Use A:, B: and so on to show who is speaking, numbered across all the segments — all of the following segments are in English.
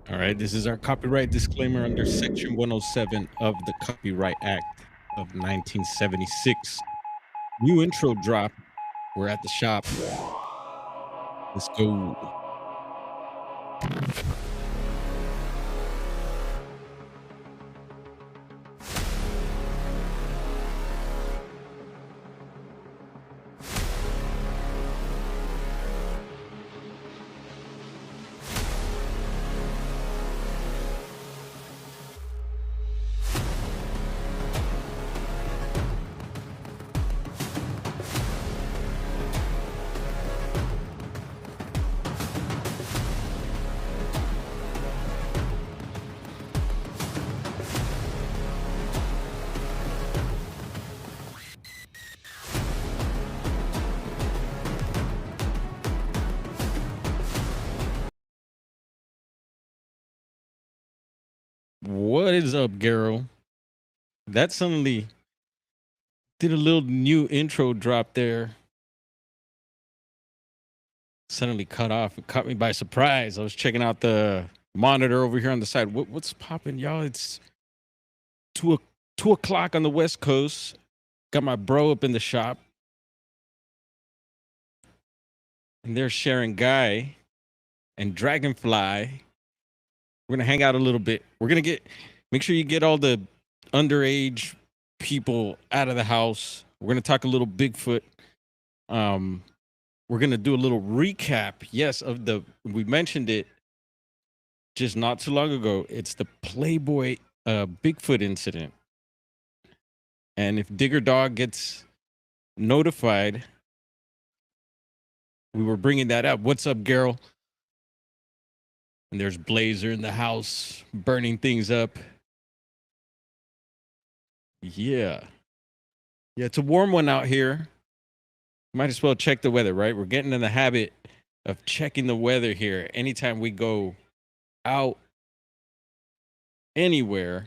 A: All right, this is our copyright disclaimer under Section 107 of the Copyright Act of 1976. New intro drop. We're at the shop. Let's go. What is up, Garo? That suddenly did a little new intro drop there. Suddenly cut off. It caught me by surprise. I was checking out the monitor over here on the side. What's popping, y'all? It's 2 o'clock on the West Coast. Got my bro up in the shop, and they're sharing Guy and Dragonfly. We're gonna hang out a little bit. We're gonna make sure you get all the underage people out of the house. We're gonna talk a little Bigfoot. Um, we're gonna do a little recap. Yes, we mentioned it just not too long ago. It's the Playboy Bigfoot incident, and if Digger Dog gets notified, we were bringing that up. What's up, Gerald? And there's Blazer in the house burning things up. Yeah. Yeah, it's a warm one out here. Might as well check the weather, right? We're getting in the habit of checking the weather here anytime we go out anywhere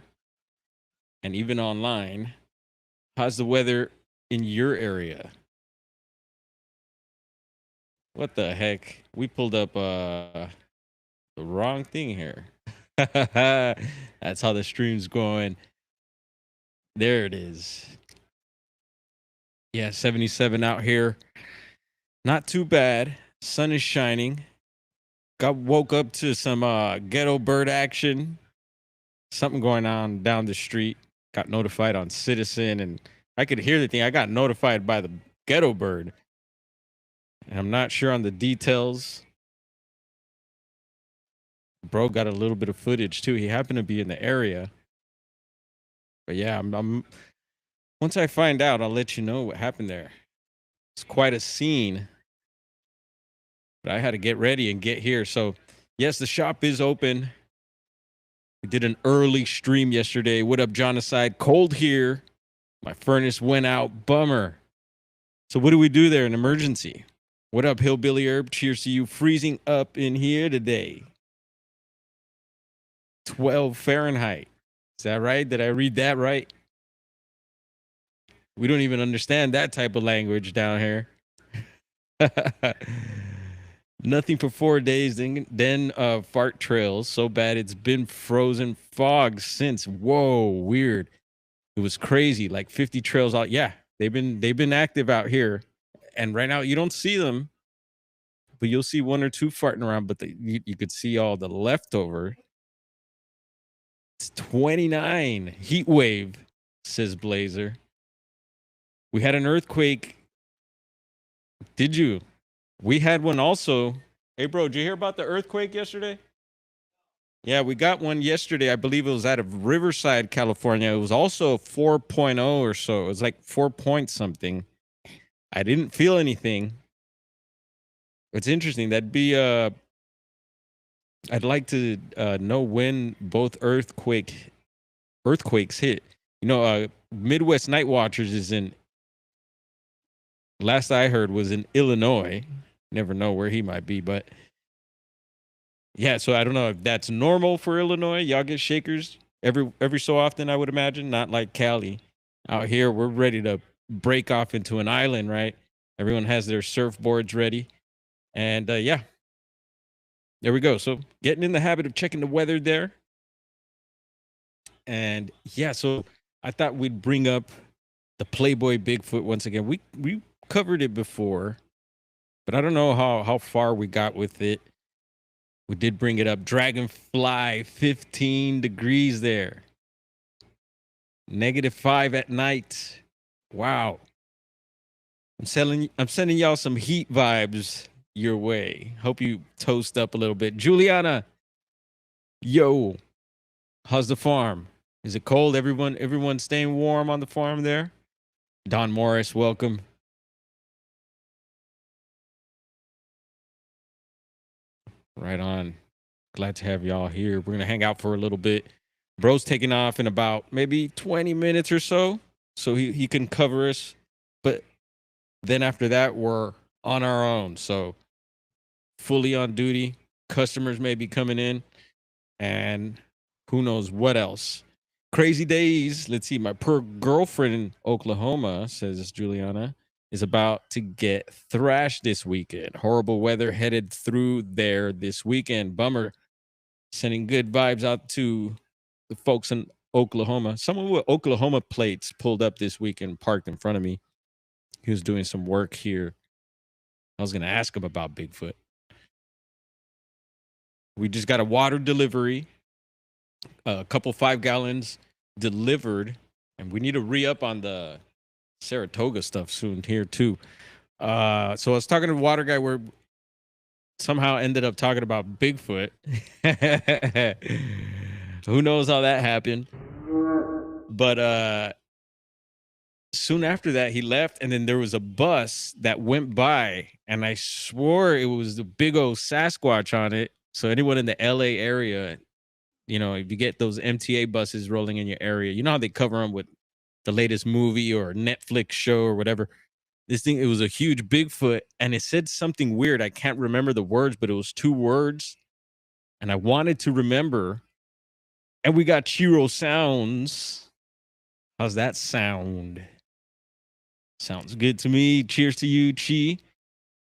A: and even online. How's the weather in your area? What the heck? We pulled up the wrong thing here. That's how the stream's going. There it is. Yeah, 77 out here. Not too bad. Sun is shining. Woke up to some ghetto bird action. Something going on down the street. Got notified on Citizen, and I could hear the thing. I got notified by the ghetto bird. And I'm not sure on the details. Bro got a little bit of footage too. He happened to be in the area. But yeah, I'm once I find out, I'll let you know what happened there. It's quite a scene. But I had to get ready and get here. So, yes, the shop is open. We did an early stream yesterday. What up, Jonacide? Cold here. My furnace went out. Bummer. So, what do we do there? An emergency. What up, Hillbilly Herb? Cheers to you. Freezing up in here today. 12 Fahrenheit. Is that right? Did I read that right? We don't even understand that type of language down here. Nothing for 4 days, then fart trails so bad it's been frozen fog since. Whoa, weird. It was crazy. Like 50 trails out. Yeah, they've been active out here, and right now you don't see them, but you'll see one or two farting around. But you could see all the leftover. It's 29 heat wave, says Blazer. We had an earthquake. Did you? We had one also. Hey, bro, did you hear about the earthquake yesterday? Yeah, we got one yesterday. I believe it was out of Riverside, California. It was also 4.0 or so. It was like 4 point something. I didn't feel anything. It's interesting. I'd like to know when both earthquakes hit. You know, Midwest Night Watchers is in, last I heard, was in Illinois. Never know where he might be, but yeah, so I don't know if that's normal for Illinois. Y'all get shakers every so often, I would imagine. Not like Cali. Out here, we're ready to break off into an island, right? Everyone has their surfboards ready. And yeah, There we go. So getting in the habit of checking the weather there. And yeah, so I thought we'd bring up the Playboy Bigfoot once again. We covered it before, but I don't know how far we got with it. We did bring it up. Dragonfly, 15 degrees there. -5 at night. Wow. I'm sending y'all some heat vibes your way. Hope you toast up a little bit. Juliana, yo, how's the farm? Is it cold? Everyone staying warm on the farm there? Don Morris, welcome. Right on. Glad to have y'all here. We're gonna hang out for a little bit. Bro's taking off in about maybe 20 minutes or so he can cover us. But then after that, we're on our own. So fully on duty. Customers may be coming in, and who knows what else. Crazy days. Let's see. My poor girlfriend in Oklahoma, says Juliana, is about to get thrashed this weekend. Horrible weather headed through there this weekend. Bummer. Sending good vibes out to the folks in Oklahoma. Someone with Oklahoma plates pulled up this weekend, parked in front of me. He was doing some work here. I was going to ask him about Bigfoot. We just got a water delivery, a couple 5 gallons delivered, and we need to re-up on the Saratoga stuff soon here too. So I was talking to the water guy where somehow ended up talking about Bigfoot. Who knows how that happened? But soon after that, he left, and then there was a bus that went by, and I swore it was the big old Sasquatch on it. So anyone in the LA area, you know, if you get those MTA buses rolling in your area, you know how they cover them with the latest movie or Netflix show or whatever. This thing, it was a huge Bigfoot, and it said something weird. I can't remember the words, but it was 2 words, and I wanted to remember. And we got Chiro sounds. How's that sound? Sounds good to me. Cheers to you, Chi.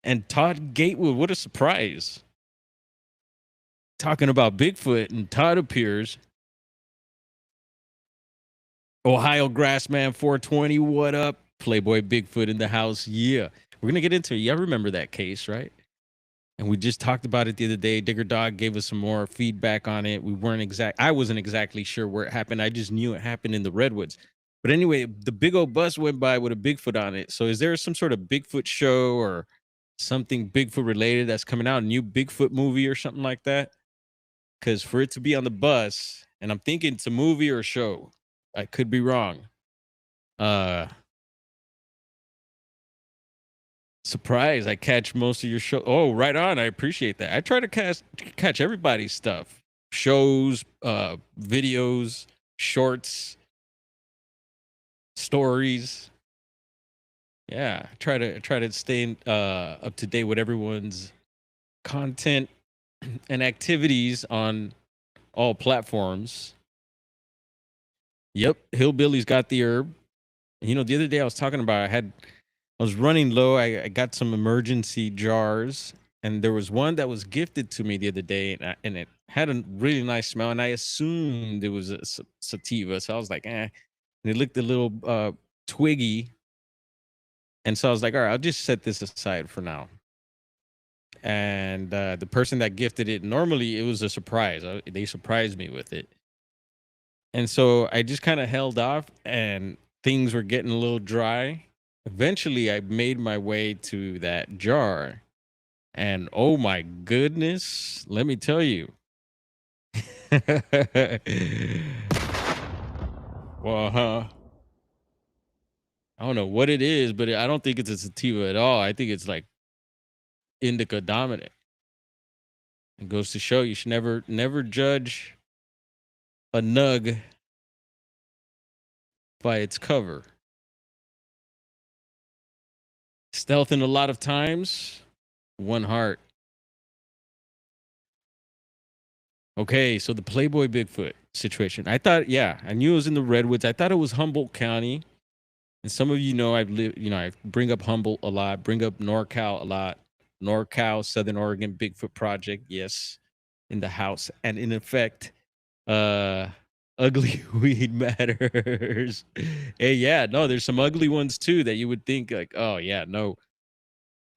A: And Todd Gatewood, what a surprise. Talking about Bigfoot, and Todd appears. Ohio Grassman 420, what up? Playboy Bigfoot in the house. Yeah. We're going to get into it. Yeah, I remember that case, right? And we just talked about it the other day. Digger Dog gave us some more feedback on it. I wasn't exactly sure where it happened. I just knew it happened in the Redwoods. But anyway, the big old bus went by with a Bigfoot on it. So is there some sort of Bigfoot show or something Bigfoot related that's coming out? A new Bigfoot movie or something like that? Because for it to be on the bus, and I'm thinking it's a movie or a show. I could be wrong. Surprise, I catch most of your show. Oh, right on. I appreciate that. I try to catch everybody's stuff. Shows, videos, shorts, stories. Yeah, try to stay up to date with everyone's content and activities on all platforms. Yep, Hillbilly's got the herb. You know, the other day I was talking about I was running low. I got some emergency jars, and there was one that was gifted to me the other day, and it had a really nice smell, and I assumed it was a sativa. So I was like, eh. And it looked a little twiggy. And so I was like, all right, I'll just set this aside for now. And the person that gifted it, normally it was a surprise. They surprised me with it. And so I just kind of held off, and things were getting a little dry. Eventually, I made my way to that jar. And oh my goodness, let me tell you. Well, I don't know what it is, but I don't think it's a sativa at all. I think it's like indica dominant. It goes to show you should never judge a nug by its cover. Stealthing a lot of times, one heart. Okay, so the Playboy Bigfoot situation. I thought, yeah, I knew it was in the Redwoods. I thought it was Humboldt County. And some of you know I bring up Humboldt a lot, bring up NorCal a lot. NorCal, Southern Oregon Bigfoot Project, yes. in the house, and in effect, uh, ugly weed matters. Hey, yeah, no, there's some ugly ones too that you would think like, oh yeah, no,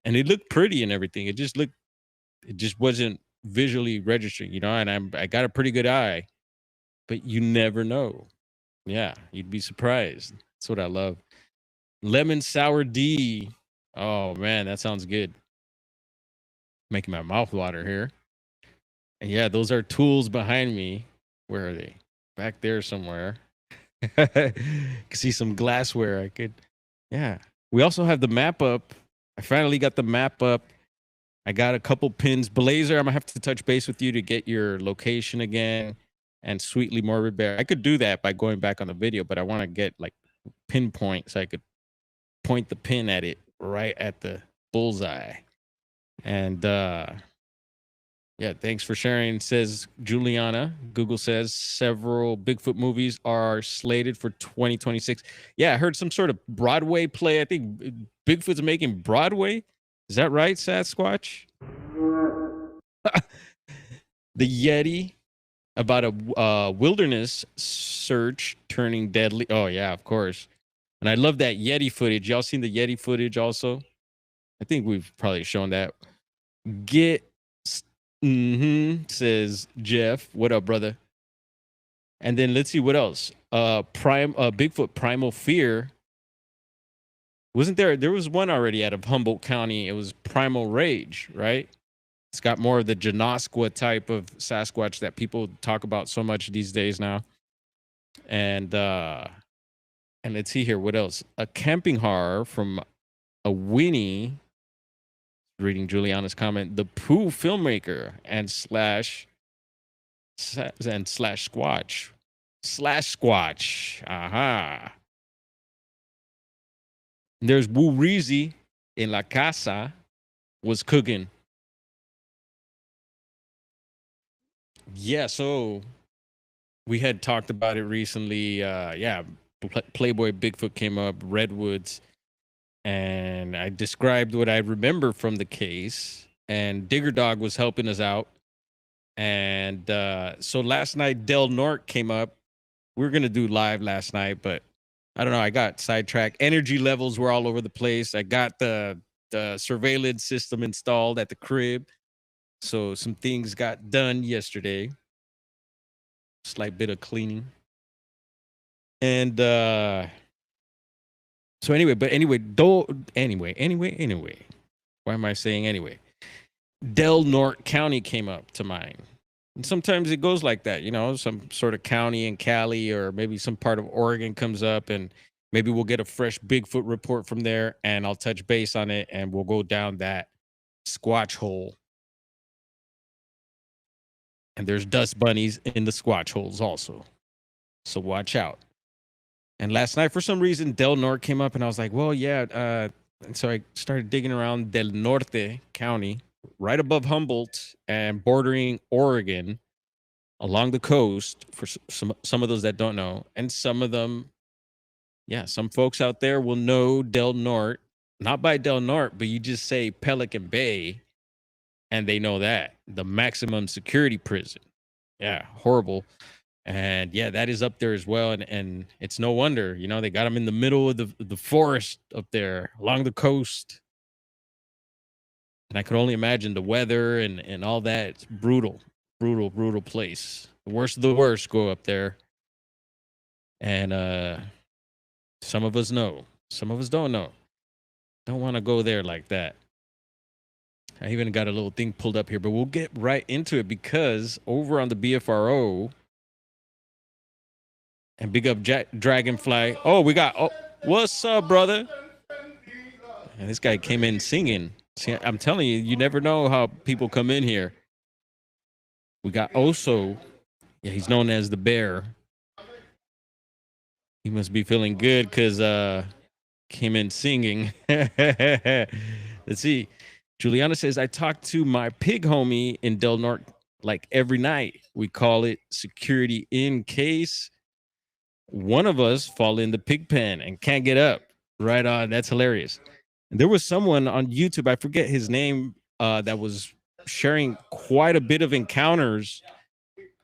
A: and it looked pretty and everything. It just wasn't visually registering, and I got a pretty good eye, but you never know. Yeah, you'd be surprised. That's what I love. Lemon sour D. Oh man, that sounds good. Making my mouth water here. And yeah, those are tools behind me. Where are they? Back there somewhere. Can see some glassware. I could. Yeah. We also have the map up. I finally got the map up. I got a couple pins. Blazer, I'm gonna have to touch base with you to get your location again. And Sweetly Morbid Bear. I could do that by going back on the video, but I want to get like pinpoint so I could point the pin at it right at the bullseye. And yeah, thanks for sharing, says Juliana. Google says several Bigfoot movies are slated for 2026. Yeah, I heard some sort of Broadway play. I think Bigfoot's making Broadway. Is that right, Sasquatch? The Yeti, about a wilderness search turning deadly. Oh, yeah, of course. And I love that Yeti footage. Y'all seen the Yeti footage also? I think we've probably shown that. Says Jeff. What up, brother? And then let's see what else. Bigfoot Primal Fear. Wasn't there was one already out of Humboldt County. It was Primal Rage, right? It's got more of the Janoskwa type of Sasquatch that people talk about so much these days now. And let's see here. What else? A camping horror from a Winnie. Reading Juliana's comment, the Pooh filmmaker and slash Squatch. Aha. There's Wu Rizi in La Casa was cooking. Yeah, so we had talked about it recently. Playboy Bigfoot came up, Redwoods. And I described what I remember from the case, and Digger Dog was helping us out. And so last night, Del Norte came up. We were going to do live last night, but I don't know. I got sidetracked. Energy levels were all over the place. I got the surveillance system installed at the crib. So some things got done yesterday. Slight bit of cleaning. And so anyway, anyway. Why am I saying anyway? Norte County came up to mind. And sometimes it goes like that, some sort of county in Cali or maybe some part of Oregon comes up, and maybe we'll get a fresh Bigfoot report from there, and I'll touch base on it, and we'll go down that Squatch hole. And there's dust bunnies in the Squatch holes also. So watch out. And last night, for some reason, Del Norte came up, and I was like, well, yeah. And so I started digging around Del Norte County, right above Humboldt and bordering Oregon, along the coast, for some of those that don't know. And some of them, yeah, some folks out there will know Del Norte, not by Del Norte, but you just say Pelican Bay, and they know that. The maximum security prison. Yeah, horrible. And yeah, that is up there as well. And it's no wonder, they got them in the middle of the forest up there along the coast. And I could only imagine the weather and all that. It's brutal place. The worst of the worst go up there. And some of us know. Some of us don't know. Don't want to go there like that. I even got a little thing pulled up here, but we'll get right into it, because over on the BFRO, and big up Dragonfly. Oh, what's up, brother? And this guy came in singing. See, I'm telling you, you never know how people come in here. We got Oso. Yeah, he's known as the Bear. He must be feeling good because came in singing. Let's see. Juliana says, I talk to my pig homie in Del Norte like every night. We call it security in case one of us fall in the pig pen and can't get up. Right on. That's hilarious. And there was someone on YouTube, I forget his name, that was sharing quite a bit of encounters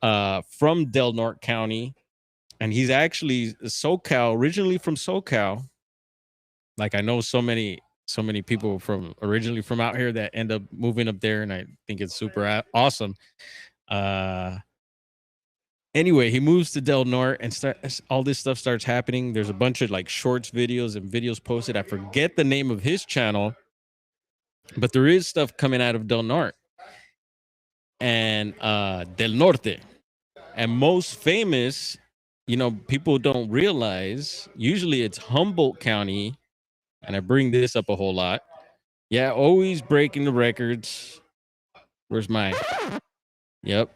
A: from Del Norte County. And he's actually SoCal, originally from SoCal. Like I know so many people from originally from out here that end up moving up there, and I think it's super awesome. Anyway, he moves to Del Norte and all this stuff starts happening. There's a bunch of like shorts videos and videos posted. I forget the name of his channel, but there is stuff coming out of Del Norte and Del Norte. And most famous, you know, people don't realize, usually it's Humboldt County, and I bring this up a whole lot. Yeah, always breaking the records. Where's mine? Yep.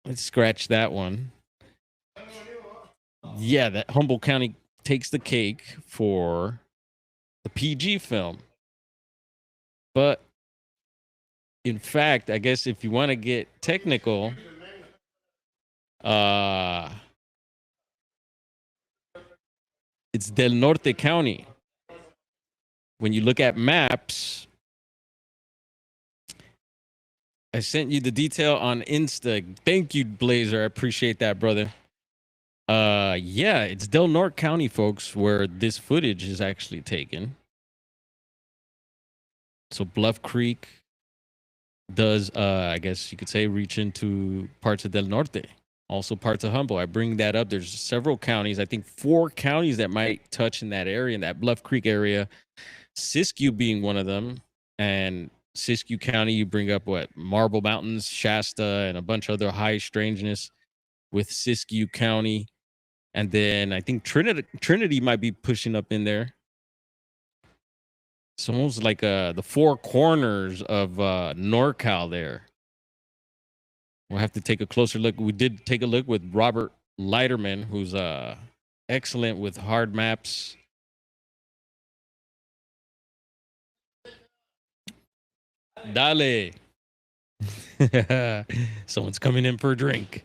A: Let's scratch that one. Yeah, that Humboldt County takes the cake for the PG film. But in fact, I guess if you want to get technical, it's Del Norte County. When you look at maps, I sent you the detail on Insta. Thank you, Blazer. I appreciate that, brother. Yeah, it's Del Norte County, folks, where this footage is actually taken. So Bluff Creek does, I guess you could say, reach into parts of Del Norte, also parts of Humboldt. I bring that up. There's several counties, I think 4 counties that might touch in that area, in that Bluff Creek area, Siskiyou being one of them. And Siskiyou County, you bring up what? Marble Mountains, Shasta, and a bunch of other high strangeness with Siskiyou County. And then I think Trinity might be pushing up in there. It's almost like the 4 corners of NorCal there. We'll have to take a closer look. We did take a look with Robert Leiterman, who's excellent with hard maps. Dale. Someone's coming in for a drink.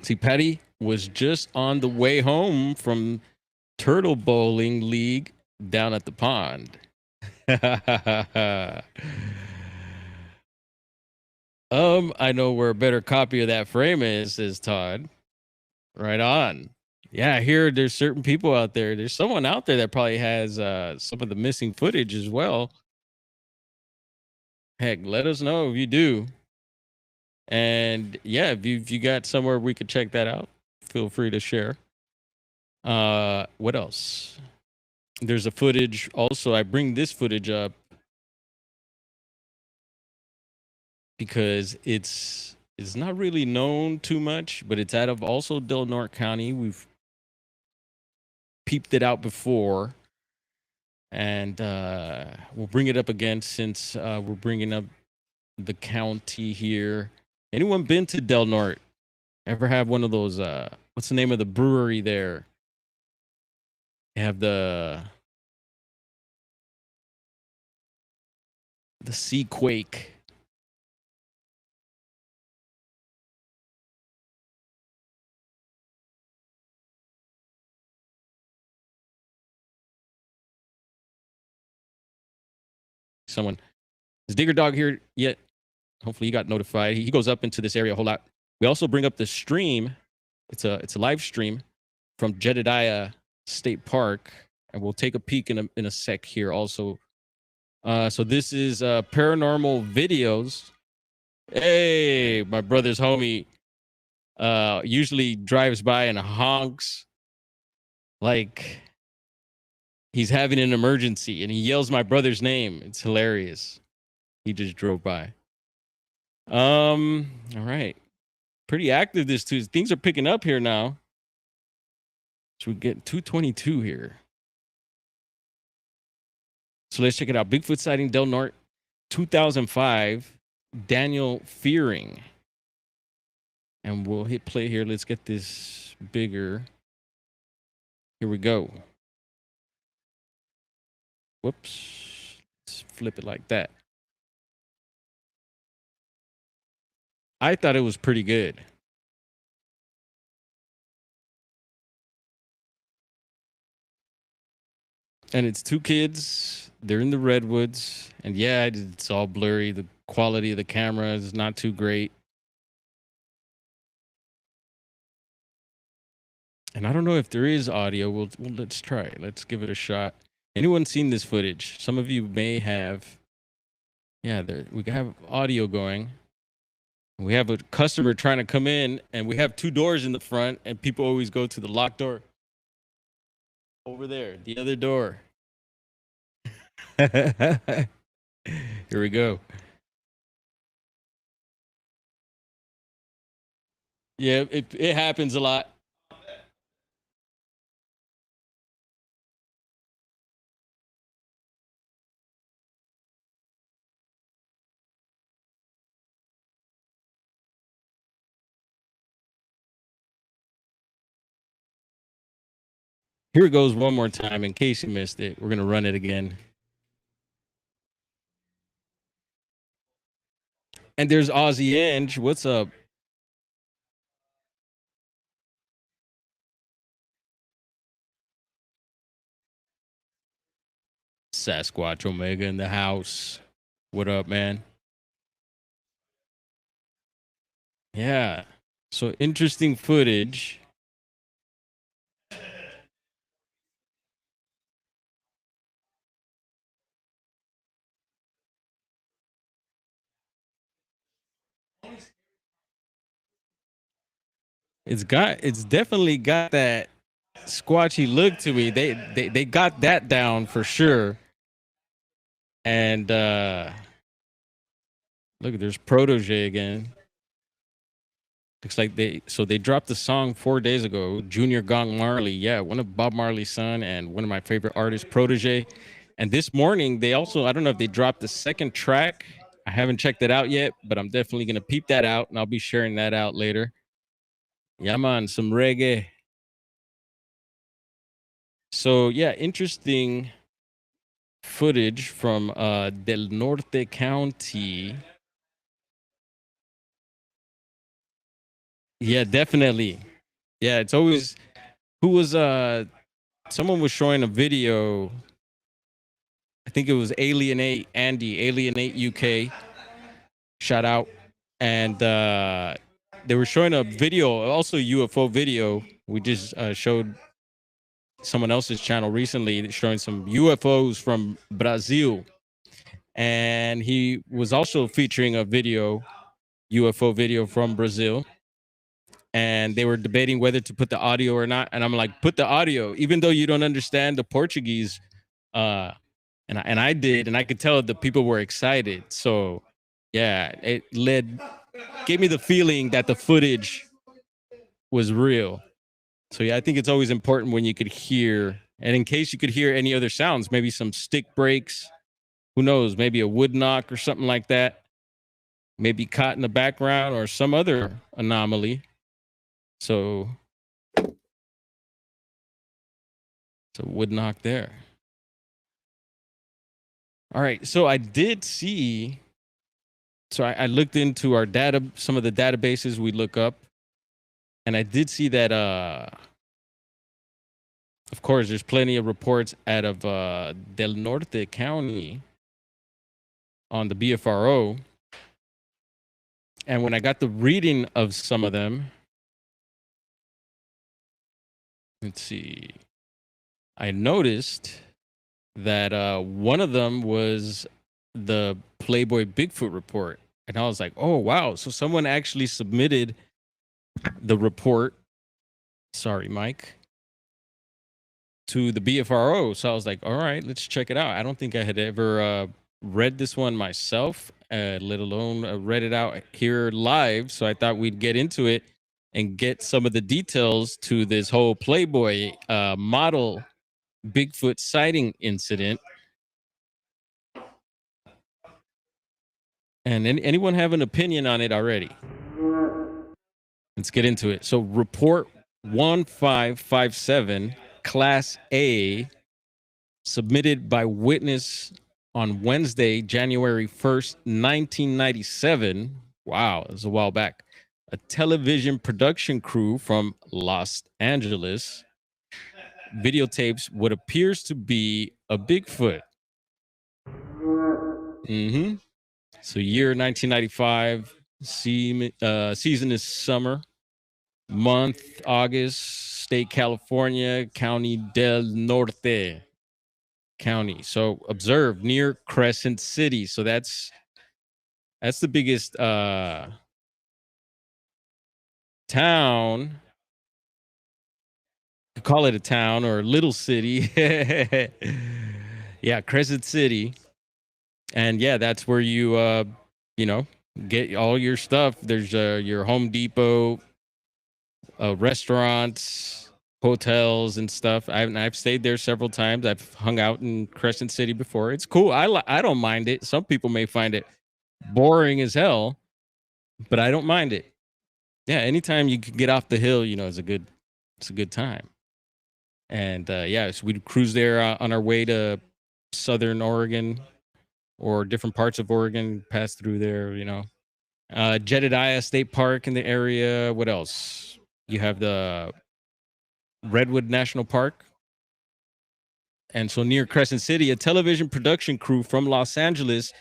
A: See, Patty was just on the way home from Turtle Bowling League down at the pond. I know where a better copy of that frame is, says Todd. Right on. Yeah, I hear there's certain people out there. There's someone out there that probably has some of the missing footage as well. Heck, let us know if you do. And yeah, if you got somewhere we could check that out, feel free to share. What else? There's a footage also. I bring this footage up because it's not really known too much, but it's out of also Del Norte County. We've peeped it out before, and we'll bring it up again since we're bringing up the county here. Anyone been to Del Norte? Ever have one of those? What's the name of the brewery there? They have the Sea Quake. Someone is Digger Dog here yet? Hopefully he got notified. He goes up into this area a whole lot. We also bring up the stream. It's a live stream from Jedediah State Park, and we'll take a peek in a sec here also. So this is paranormal videos. Hey, my brother's homie usually drives by and honks like he's having an emergency, and he yells my brother's name. It's hilarious. He just drove by. All right. Pretty active this Tuesday. Things are picking up here now. So we get 222 here. So let's check it out. Bigfoot sighting, Del Norte, 2005, Daniel Fearing. And we'll hit play here. Let's get this bigger. Here we go. Whoops. Let's flip it like that. I thought it was pretty good. And it's two kids. They're in the redwoods, and yeah, it's all blurry. The quality of the camera is not too great. And I don't know if there is audio. Let's try it. Let's give it a shot. Anyone seen this footage? Some of you may have. Yeah, we have audio going. We have a customer trying to come in, and we have two doors in the front, and people always go to the locked door. Over there, the other door. Here we go. Yeah, it happens a lot. Here it goes one more time in case you missed it. We're going to run it again. And there's Aussie Inge. What's up? Sasquatch Omega in the house. What up, man? Yeah. So interesting footage. It's definitely got that squatchy look to me. They got that down for sure. And look, there's Protege again. Looks like they dropped the song 4 days ago. Junior Gong Marley, yeah, one of Bob Marley's son and one of my favorite artists, Protege. And this morning they also, I don't know if they dropped the second track. I haven't checked it out yet, but I'm definitely gonna peep that out, and I'll be sharing that out later. Yeah, man, some reggae. So yeah, interesting footage from Del Norte County. Yeah, definitely. Yeah, it's always who was someone was showing a video. I think it was Alienate Andy, Alienate UK. Shout out. And they were showing a video, also UFO video. We just showed someone else's channel recently showing some UFOs from Brazil. And he was also featuring a video, UFO video from Brazil. And they were debating whether to put the audio or not. And I'm like, put the audio, even though you don't understand the Portuguese. And I did, and I could tell the people were excited. So yeah, gave me the feeling that the footage was real. So yeah, I think it's always important when you could hear, and in case you could hear any other sounds, maybe some stick breaks, who knows, maybe a wood knock or something like that, maybe caught in the background or some other anomaly. So wood knock there. All right, so I did see. So I looked into our data, some of the databases we look up, and I did see that of course there's plenty of reports out of Del Norte County on the BFRO. And when I got the reading of some of them, let's see, I noticed that one of them was the Playboy Bigfoot report. And I was like, oh, wow. So someone actually submitted the report. Sorry, Mike. To the BFRO. So I was like, all right, let's check it out. I don't think I had ever read this one myself, let alone read it out here live. So I thought we'd get into it and get some of the details to this whole Playboy model Bigfoot sighting incident. And anyone have an opinion on it already? Let's get into it. So report 1557, Class A, submitted by witness on Wednesday, January 1st, 1997. Wow, it was a while back. A television production crew from Los Angeles videotapes what appears to be a Bigfoot. Hmm. So year 1995, season is summer, month August, state California, County del Norte County. So observed near Crescent City. So that's the biggest town. You call it a town or a little city. Yeah, Crescent City. And yeah, that's where you know, get all your stuff. There's your Home Depot, restaurants, hotels, and stuff. I've stayed there several times. I've hung out in Crescent City before. It's cool. I don't mind it. Some people may find it boring as hell, but I don't mind it. Yeah, anytime you can get off the hill, it's a good time. And yeah, so we'd cruise there on our way to Southern Oregon or different parts of Oregon, pass through there. Jedediah State Park in the area. What else? You have the Redwood National Park. And so near Crescent City, a television production crew from Los Angeles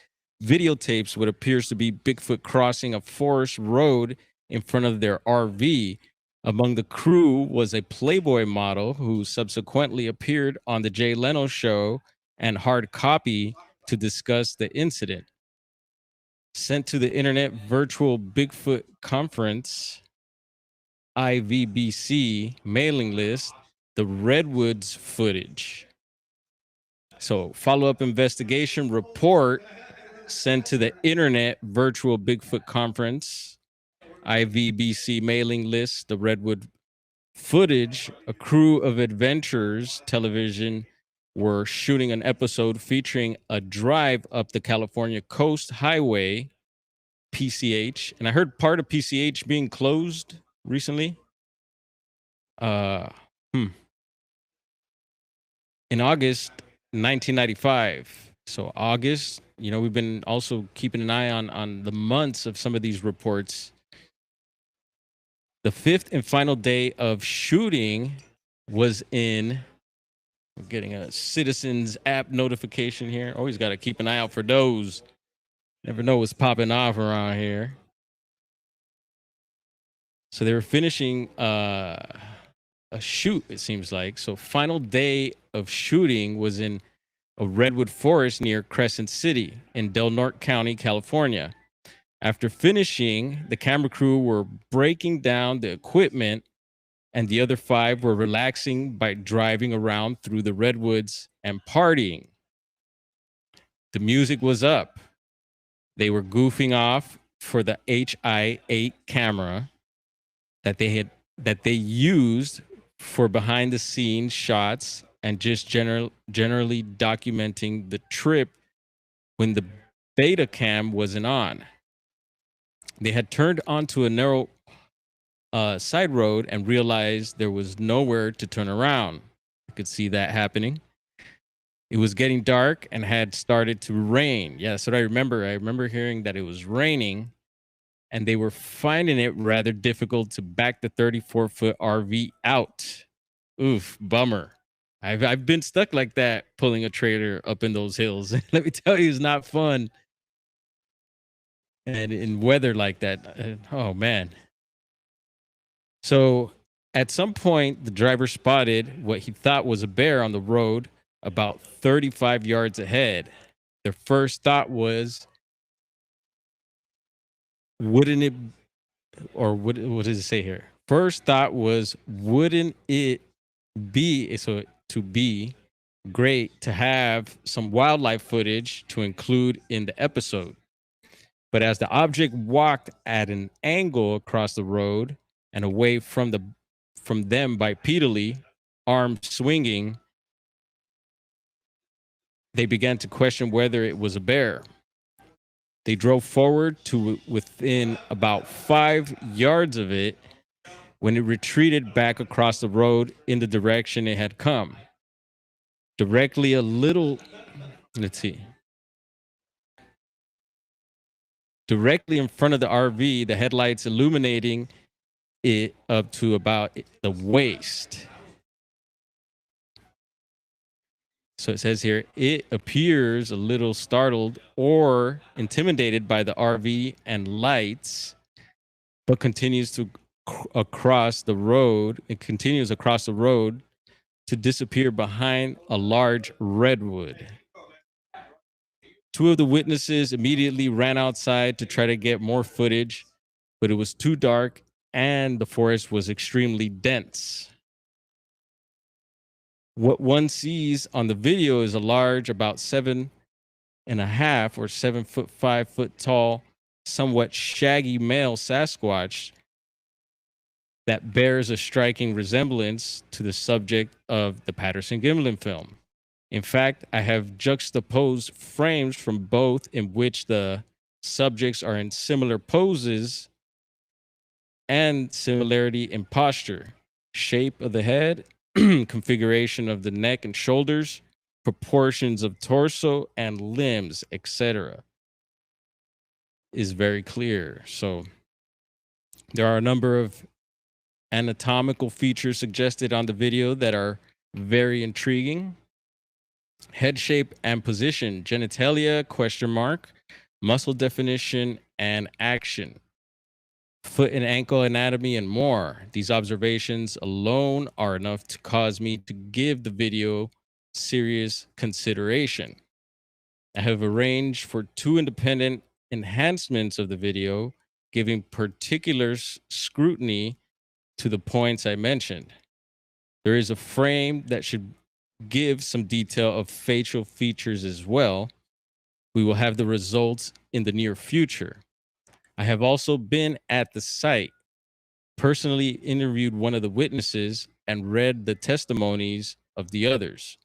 A: videotapes what appears to be Bigfoot crossing a forest road in front of their RV. Among the crew was a Playboy model who subsequently appeared on the Jay Leno show and Hard Copy to discuss the incident. Sent to the Internet Virtual Bigfoot Conference, IVBC mailing list, the Redwoods footage. So, follow-up investigation report sent to the Internet Virtual Bigfoot Conference, IVBC mailing list, the Redwood footage. A crew of Adventures Television were shooting an episode featuring a drive up the California Coast Highway, PCH. And I heard part of PCH being closed recently. Uh, hmm. In August 1995. So August, we've been also keeping an eye on the months of some of these reports. The fifth and final day of shooting was in. We're getting a Citizens app notification here. Always got to keep an eye out for those. Never know what's popping off around here. So they were finishing a shoot, it seems like. So final day of shooting was in a redwood forest near Crescent City in Del Norte County, California. After finishing, the camera crew were breaking down the equipment, and the other 5 were relaxing by driving around through the redwoods and partying. The music was up. They were goofing off for the HI8 camera that they used for behind the scenes shots and just generally documenting the trip when the beta cam wasn't on. They had turned onto a narrow side road and realized there was nowhere to turn around. You could see that happening. It was getting dark and had started to rain. Yeah, that's what I remember. I remember hearing that it was raining, and they were finding it rather difficult to back the 34-foot RV out. Oof, bummer. I've been stuck like that pulling a trailer up in those hills. Let me tell you, it's not fun. And in weather like that, oh man. So at some point, the driver spotted what he thought was a bear on the road about 35 yards ahead. Their first thought was, wouldn't it, or what does it say here? First thought was, wouldn't it be great to have some wildlife footage to include in the episode? But as the object walked at an angle across the road and away from them bipedally, arms swinging, they began to question whether it was a bear. They drove forward to within about 5 yards of it when it retreated back across the road in the direction it had come. Directly a little, let's see. Directly in front of the RV, the headlights illuminating it up to about the waist. So it says here, it appears a little startled or intimidated by the RV and lights, but continues to across the road. It continues across the road to disappear behind a large redwood. Two of the witnesses immediately ran outside to try to get more footage, but it was too dark and the forest was extremely dense. What one sees on the video is a large, about 7.5 or 7 foot 5 foot tall, somewhat shaggy male Sasquatch that bears a striking resemblance to the subject of the Patterson-Gimlin film. In fact, I have juxtaposed frames from both in which the subjects are in similar poses and similarity in posture, shape of the head, configuration of the neck and shoulders, proportions of torso and limbs, etc. is very clear. So there are a number of anatomical features suggested on the video that are very intriguing. Head shape and position, genitalia, question mark, muscle definition and action, foot and ankle anatomy, and more. These observations alone are enough to cause me to give the video serious consideration. I have arranged for 2 independent enhancements of the video, giving particular scrutiny to the points I mentioned. There is a frame that should give some detail of facial features as well. We will have the results in the near future. I have also been at the site, personally interviewed one of the witnesses, and read the testimonies of the others.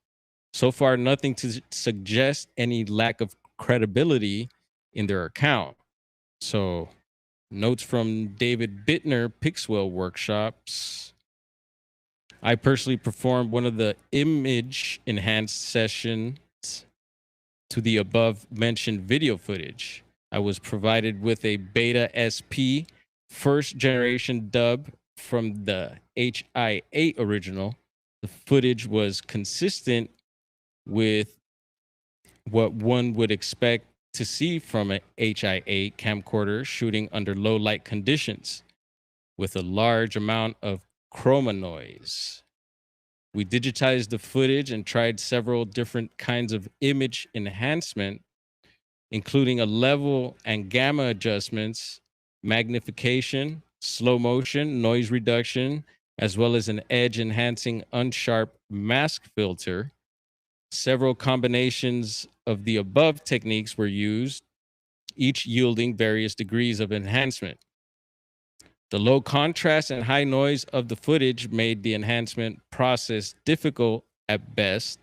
A: So far, nothing to suggest any lack of credibility in their account. So, notes from David Bittner, Pixwell Workshops. I personally performed one of the image enhanced sessions to the above mentioned video footage. I was provided with a Beta SP first generation dub from the HI8 original. The footage was consistent with what one would expect to see from an HI8 camcorder shooting under low light conditions with a large amount of chroma noise. We digitized the footage and tried several different kinds of image enhancement, including a level and gamma adjustments, magnification, slow motion, noise reduction, as well as an edge enhancing unsharp mask filter. Several combinations of the above techniques were used, each yielding various degrees of enhancement. The low contrast and high noise of the footage made the enhancement process difficult at best.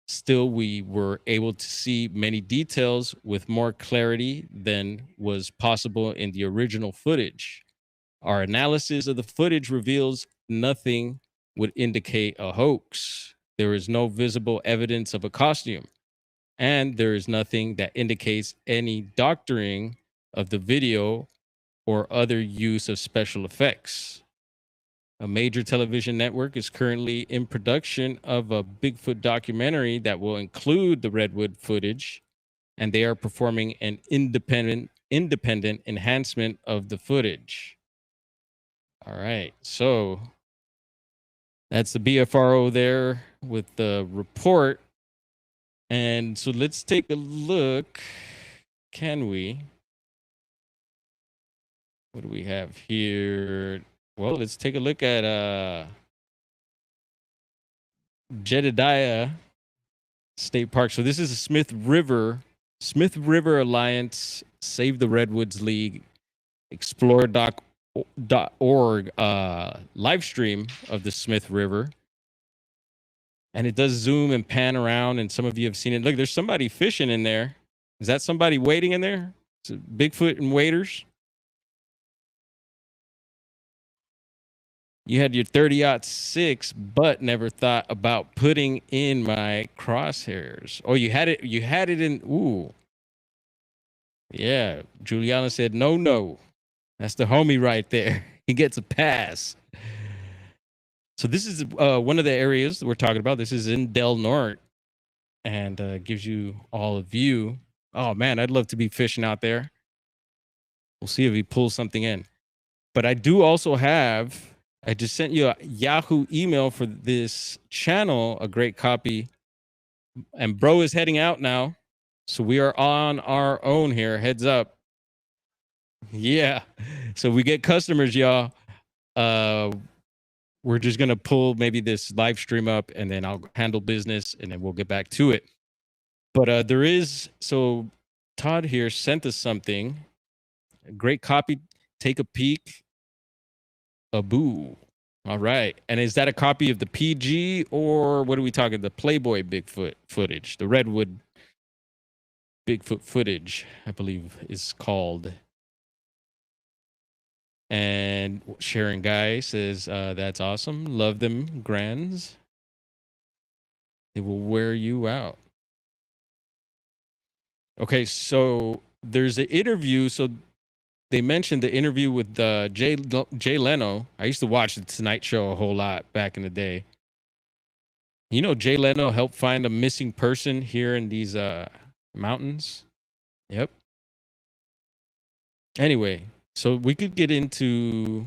A: Still, we were able to see many details with more clarity than was possible in the original footage. Our analysis of the footage reveals nothing would indicate a hoax. There is no visible evidence of a costume, and there is nothing that indicates any doctoring of the video or other use of special effects. A major television network is currently in production of a Bigfoot documentary that will include the redwood footage, and they are performing an independent enhancement of the footage. All right, so that's the BFRO there with the report. And so let's take a look. Can we? What do we have here? Well, let's take a look at Jedediah State Park. So this is a Smith River Alliance, Save the Redwoods League, Explore.org live stream of the Smith River. And it does zoom and pan around, and some of you have seen it. Look, there's somebody fishing in there. Is that somebody waiting in there? Is it Bigfoot and waders? You had your 30-06, but never thought about putting in my crosshairs. Oh, you had it in, ooh. Yeah, Juliana said, no. That's the homie right there. He gets a pass. So this is one of the areas that we're talking about. This is in Del Norte. and gives you all a view. Oh man, I'd love to be fishing out there. We'll see if he pulls something in. But I do also have, I just sent you a Yahoo email for this channel, a great copy. And bro is heading out now. So we are on our own here. Heads up. Yeah. So we get customers, y'all. We're just going to pull maybe this live stream up and then I'll handle business and then we'll get back to it. But there is, so Todd here sent us something. A great copy. Take a peek. Aboo. All right. And is that a copy of the PG or what are we talking? The Playboy Bigfoot footage, the Redwood Bigfoot footage, I believe is called. And Sharon Guy says, that's awesome. Love them grands. It will wear you out. Okay, so there's an interview. So they mentioned the interview with Jay Leno. I used to watch the Tonight Show a whole lot back in the day. You know, Jay Leno helped find a missing person here in these mountains. Yep. Anyway, so we could get into...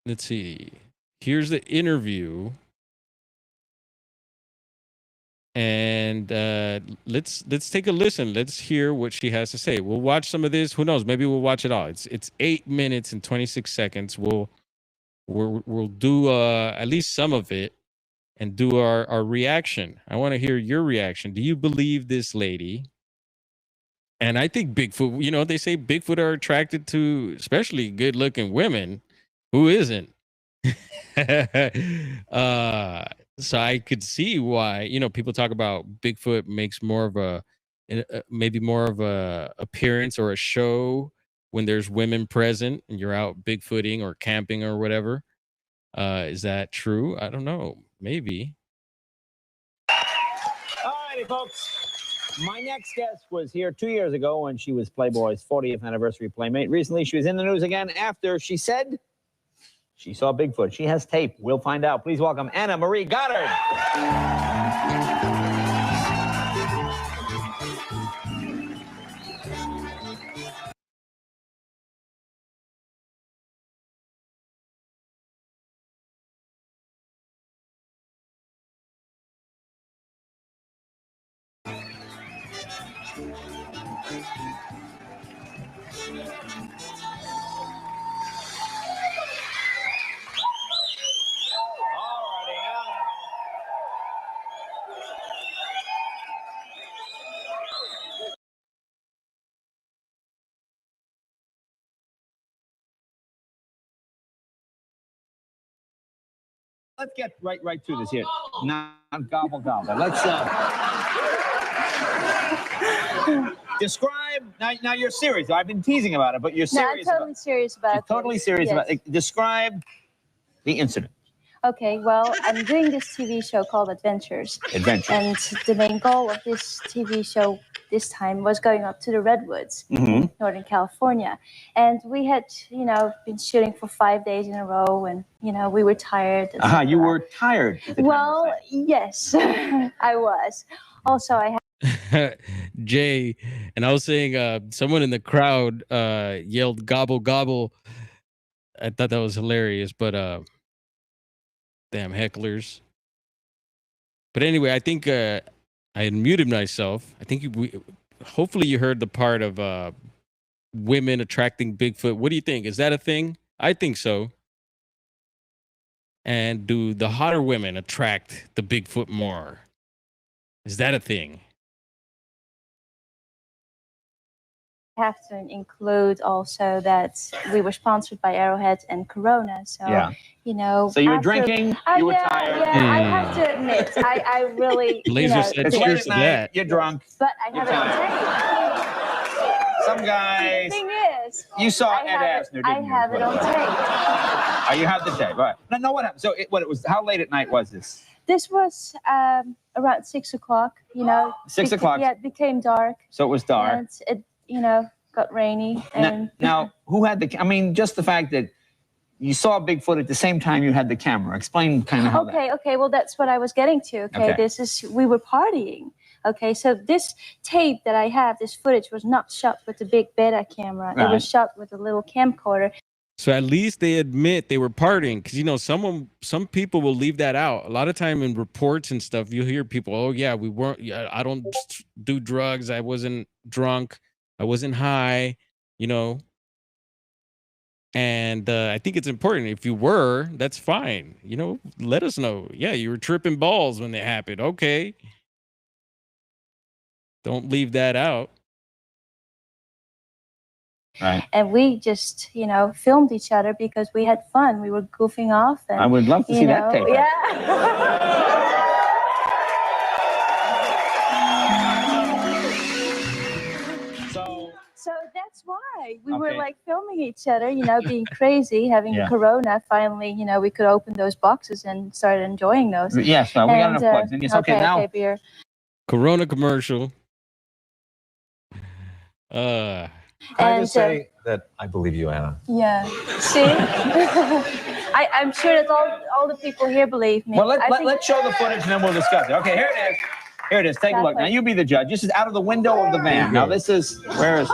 A: Let's see. Here's the interview. And let's take a listen. Let's hear what she has to say. We'll watch some of this. Who knows? Maybe we'll watch it all. It's 8 minutes and 26 seconds. We'll do at least some of it and do our reaction. I want to hear your reaction. Do you believe this lady? And I think Bigfoot, you know, they say Bigfoot are attracted to especially good-looking women. Who isn't? So I could see why, you know, people talk about Bigfoot makes more of a maybe more of a appearance or a show when there's women present and you're out Bigfooting or camping or whatever. Is that true? I don't know. Maybe.
B: All righty, folks. My next guest was here 2 years ago when she was Playboy's 40th anniversary playmate. Recently, she was in the news again after she said she saw Bigfoot. She has tape. We'll find out. Please welcome Anna Marie Goddard. Let's get right through this here. Not gobble. Let's describe. Now you're serious. I've been teasing about it, but you're serious.
C: No, I'm totally serious about it.
B: Totally serious about it. Describe the incident.
C: Okay, well, I'm doing this TV show called Adventures. And the main goal of this TV show this time was going up to the Redwoods, Northern California. And we had, you know, been shooting for 5 days in a row and, you know, we were tired.
B: You were tired.
C: Well, yes, I was. Also, I had
A: Jay, and I was saying someone in the crowd yelled gobble gobble. I thought that was hilarious, but damn hecklers. But anyway, I think I had muted myself. I think hopefully you heard the part of women attracting Bigfoot. What do you think? Is that a thing? I think so. And do the hotter women attract the Bigfoot more? Is that a thing?
C: have to include also that we were sponsored by Arrowhead and Corona. So, you know.
B: So you were drinking, you were tired.
C: Yeah, I have to admit, I really,
A: Laser said cheers to that.
B: You're drunk.
C: But I have it on tape.
B: Some guys.
C: The thing is,
B: you saw Ed Asner, didn't you?
C: I have it on tape.
B: Oh, you have the tape. All right. No, what happened? So it was, how late at night was this?
C: This was around 6 o'clock, you know.
B: 6 o'clock?
C: Yeah, it became dark.
B: So it was dark.
C: And it, you know, got rainy. And
B: now who had the, I mean, just the fact that you saw Bigfoot at the same time you had the camera. Explain kind of how that...
C: Okay, well, that's what I was getting to, okay? We were partying, okay? So this tape that I have, this footage, was not shot with the big beta camera. Right. It was shot with a little camcorder.
A: So at least they admit they were partying, because, you know, some people will leave that out. A lot of time in reports and stuff, you'll hear people, oh, yeah, we weren't, I don't do drugs. I wasn't drunk. I wasn't high, you know. And I think it's important. If you were, that's fine. You know, let us know. Yeah, you were tripping balls when it happened. Okay. Don't leave that out.
B: Right.
C: And we just, you know, filmed each other because we had fun. We were goofing off. And,
B: I would love to see that tape.
C: Yeah. So that's why we were like filming each other, you know, being crazy, having Corona. Finally, you know, we could open those boxes and start enjoying those.
B: Yes, we got enough plugs. And it's okay now.
C: Beer.
A: Corona commercial.
D: Can I just say that I believe you, Anna?
C: Yeah. See? I'm sure that all the people here believe me.
B: Well, let's show the footage and then we'll discuss it. Okay, here it is. Here it is. Take a look. Now, you be the judge. This is out of the window of the van. Now, this is... Where is...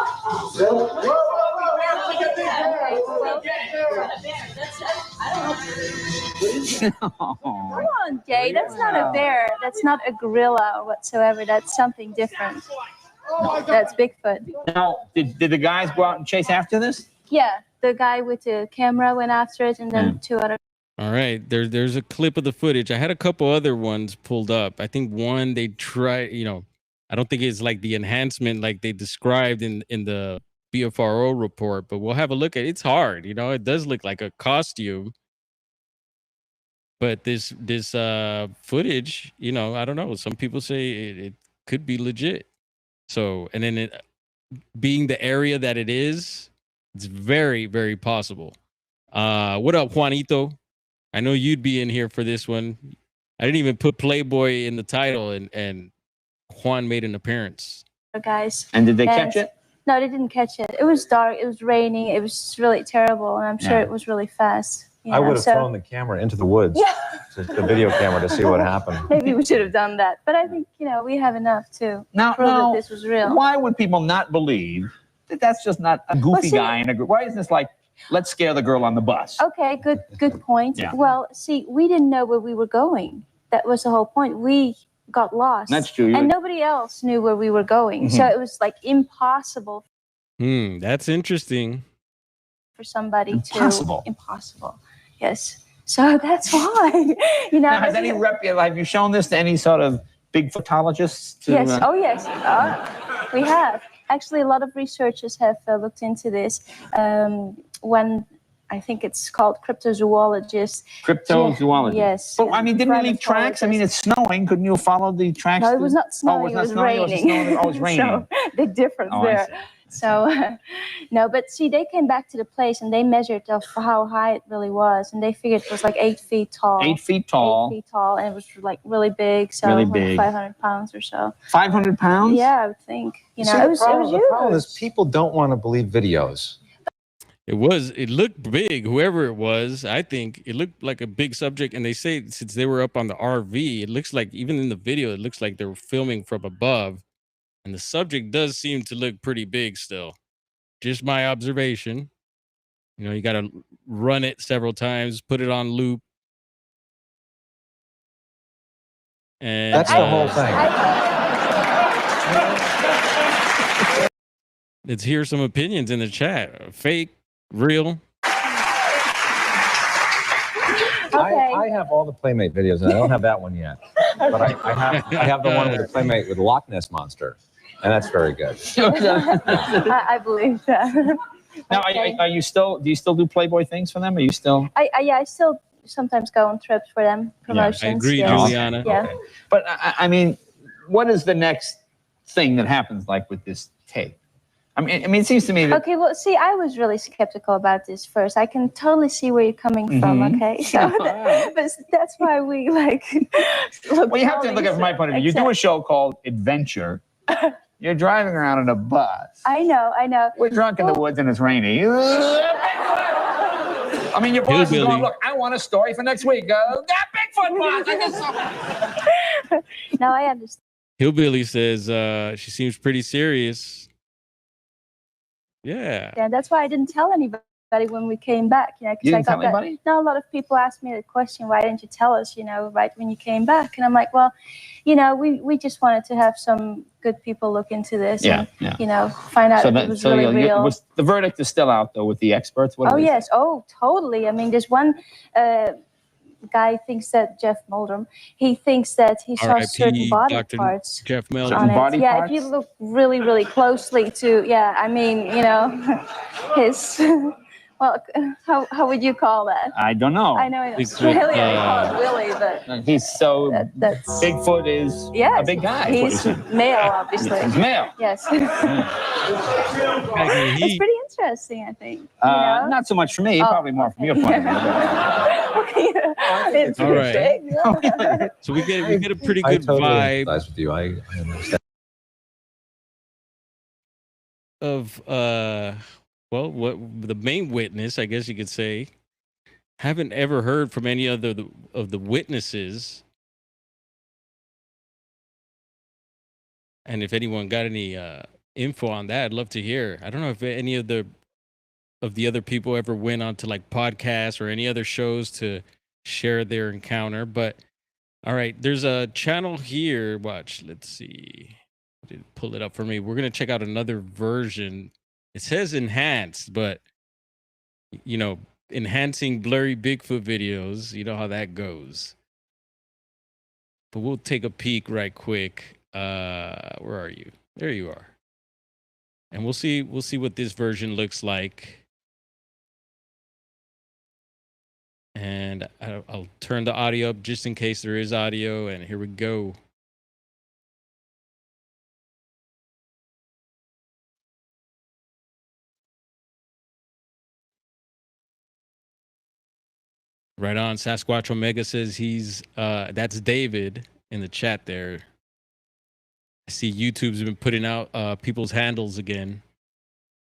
C: Come on, Jay. That's not a bear. That's not a gorilla or whatsoever. That's something different. That's Bigfoot.
B: Now, did the guys go out and chase after this?
C: Yeah. The guy with the camera went after it, and then two other...
A: All right, there's a clip of the footage. I had a couple other ones pulled up. I think one they tried, you know, I don't think it's like the enhancement like they described in the BFRO report, but we'll have a look at it. It's hard, you know, it does look like a costume. But this footage, you know, I don't know. Some people say it could be legit. So, and then it being the area that it is, it's very, very possible. What up, Juanito? I know you'd be in here for this one. I didn't even put Playboy in the title, and Juan made an appearance.
C: Guys.
B: And did they catch it?
C: No, they didn't catch it. It was dark. It was raining. It was really terrible, and I'm sure it was really fast.
D: I would have thrown the camera into the woods, the video camera, to see what happened.
C: Maybe we should have done that, but I think, you know, we have enough to prove that this was real.
B: Why would people not believe that that's just not a goofy guy in a group? Why isn't this like, let's scare the girl on the bus?
C: Okay, good point. Yeah. Well, see, we didn't know where we were going. That was the whole point. We got lost.
B: That's true.
C: And nobody else knew where we were going. So it was like impossible.
A: That's interesting.
C: For somebody to... Impossible. Yes. So that's why. You know.
B: Now, have you shown this to any sort of Bigfootologists?
C: Yes. Oh, yes. We have. Actually, a lot of researchers have looked into this. When I think it's called cryptozoologists.
B: Cryptozoologists.
C: Yes.
B: But I mean, didn't it leave tracks? I mean, it's snowing. Couldn't you follow the tracks?
C: No, it was not snowing.
B: Oh,
C: it was raining.
B: It was raining.
C: So, big difference there. So, no, but see, they came back to the place and they measured how high it really was, and they figured it was like 8 feet tall.
B: 8 feet tall.
C: 8 feet tall, and it was like really big. So
B: really big.
C: Like 500 pounds or so.
B: 500 pounds?
C: Yeah, I would think. You know,
D: see,
C: it was huge.
D: The problem is people don't want to believe videos.
A: It looked big, whoever it was. I think it looked like a big subject. And they say since they were up on the RV, it looks like even in the video, it looks like they were filming from above. And the subject does seem to look pretty big still. Just my observation. You know, you got to run it several times, put it on loop. And
D: that's the whole thing.
A: Let's hear some opinions in the chat. Fake, real.
D: I have all the Playmate videos, and I don't have that one yet. But I have the one with the Playmate with the Loch Ness Monster, and that's very good.
C: I believe that.
B: Now, are you still? Do you still do Playboy things for them? Are you still?
C: I still sometimes go on trips for them, promotions.
A: Yeah, I agree,
C: yes.
A: Juliana.
C: Yeah.
B: Okay. But I mean, what is the next thing that happens like with this tape? I mean, it seems to me that...
C: Okay, well, see, I was really skeptical about this first. I can totally see where you're coming from, okay? So but that's why we, like...
B: Well, you have to look at it from my point of view. You do a show called Adventure. You're driving around in a bus.
C: I know.
B: We're drunk in the woods and it's rainy. I mean, your boss is
A: Hillbilly.
B: going, look, I want a story for next week. That Bigfoot boss. I guess so.
C: Now I understand.
A: Hillbilly says she seems pretty serious. Yeah.
C: And that's why I didn't tell anybody when we came back. You know,
B: You didn't
C: I got
B: tell anybody?
C: Now a lot of people ask me the question, why didn't you tell us? You know, right when you came back, and I'm like, well, you know, we just wanted to have some good people look into this and you know, find out if it was really real.
B: The verdict is still out though with the experts.
C: Oh yes, oh totally. I mean, there's one guy thinks that Jeff Meldrum, he thinks that he saw certain body
A: Dr.
C: parts
A: Jeff
C: on
A: Meldrum.
C: it. Yeah, if you look really, really closely to, yeah, I mean, you know, his, well, how would you call that?
B: I don't know.
C: I know in Australia they call it Willie, but
B: he's so
C: that's
B: Bigfoot is a big guy.
C: He's male, obviously.
B: He's male.
C: Yes. It's pretty interesting, I think. You know?
B: Not so much for me, probably more from your point of view.
A: All right. So we get a pretty good vibe
D: with you. I understand.
A: of well, what the main witness, I guess you could say. Haven't ever heard from any other of the witnesses. And if anyone got any info on that, I'd love to hear. I don't know if any of the other people ever went on to like podcasts or any other shows to share their encounter. But all right, there's a channel here. Watch, let's see. Pull it up for me. We're gonna check out another version. It says enhanced, but you know, enhancing blurry Bigfoot videos, you know how that goes. But we'll take a peek right quick. Where are you? There you are. And we'll see what this version looks like. And I'll turn the audio up just in case there is audio, and here we go. Right on. Sasquatch Omega says he's that's David in the chat there. I see YouTube's been putting out people's handles again.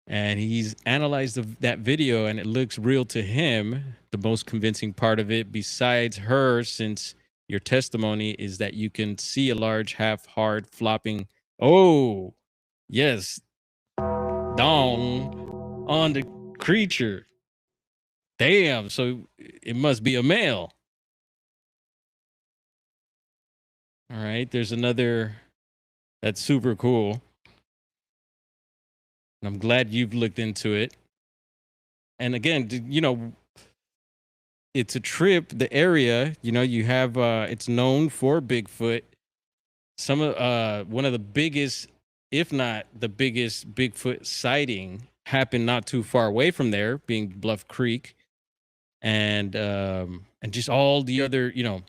A: And he's analyzed that video and it looks real to him. The most convincing part of it, besides her, since your testimony is that you can see a large half-hard flopping. Oh, yes. Dong on the creature. Damn, so it must be a male. All right, there's another that's super cool. And I'm glad you've looked into it. And again, you know, it's a trip, the area, you know, you have it's known for Bigfoot. Some of one of the biggest, if not the biggest Bigfoot sighting happened not too far away from there, being Bluff Creek. And just all the other, you know,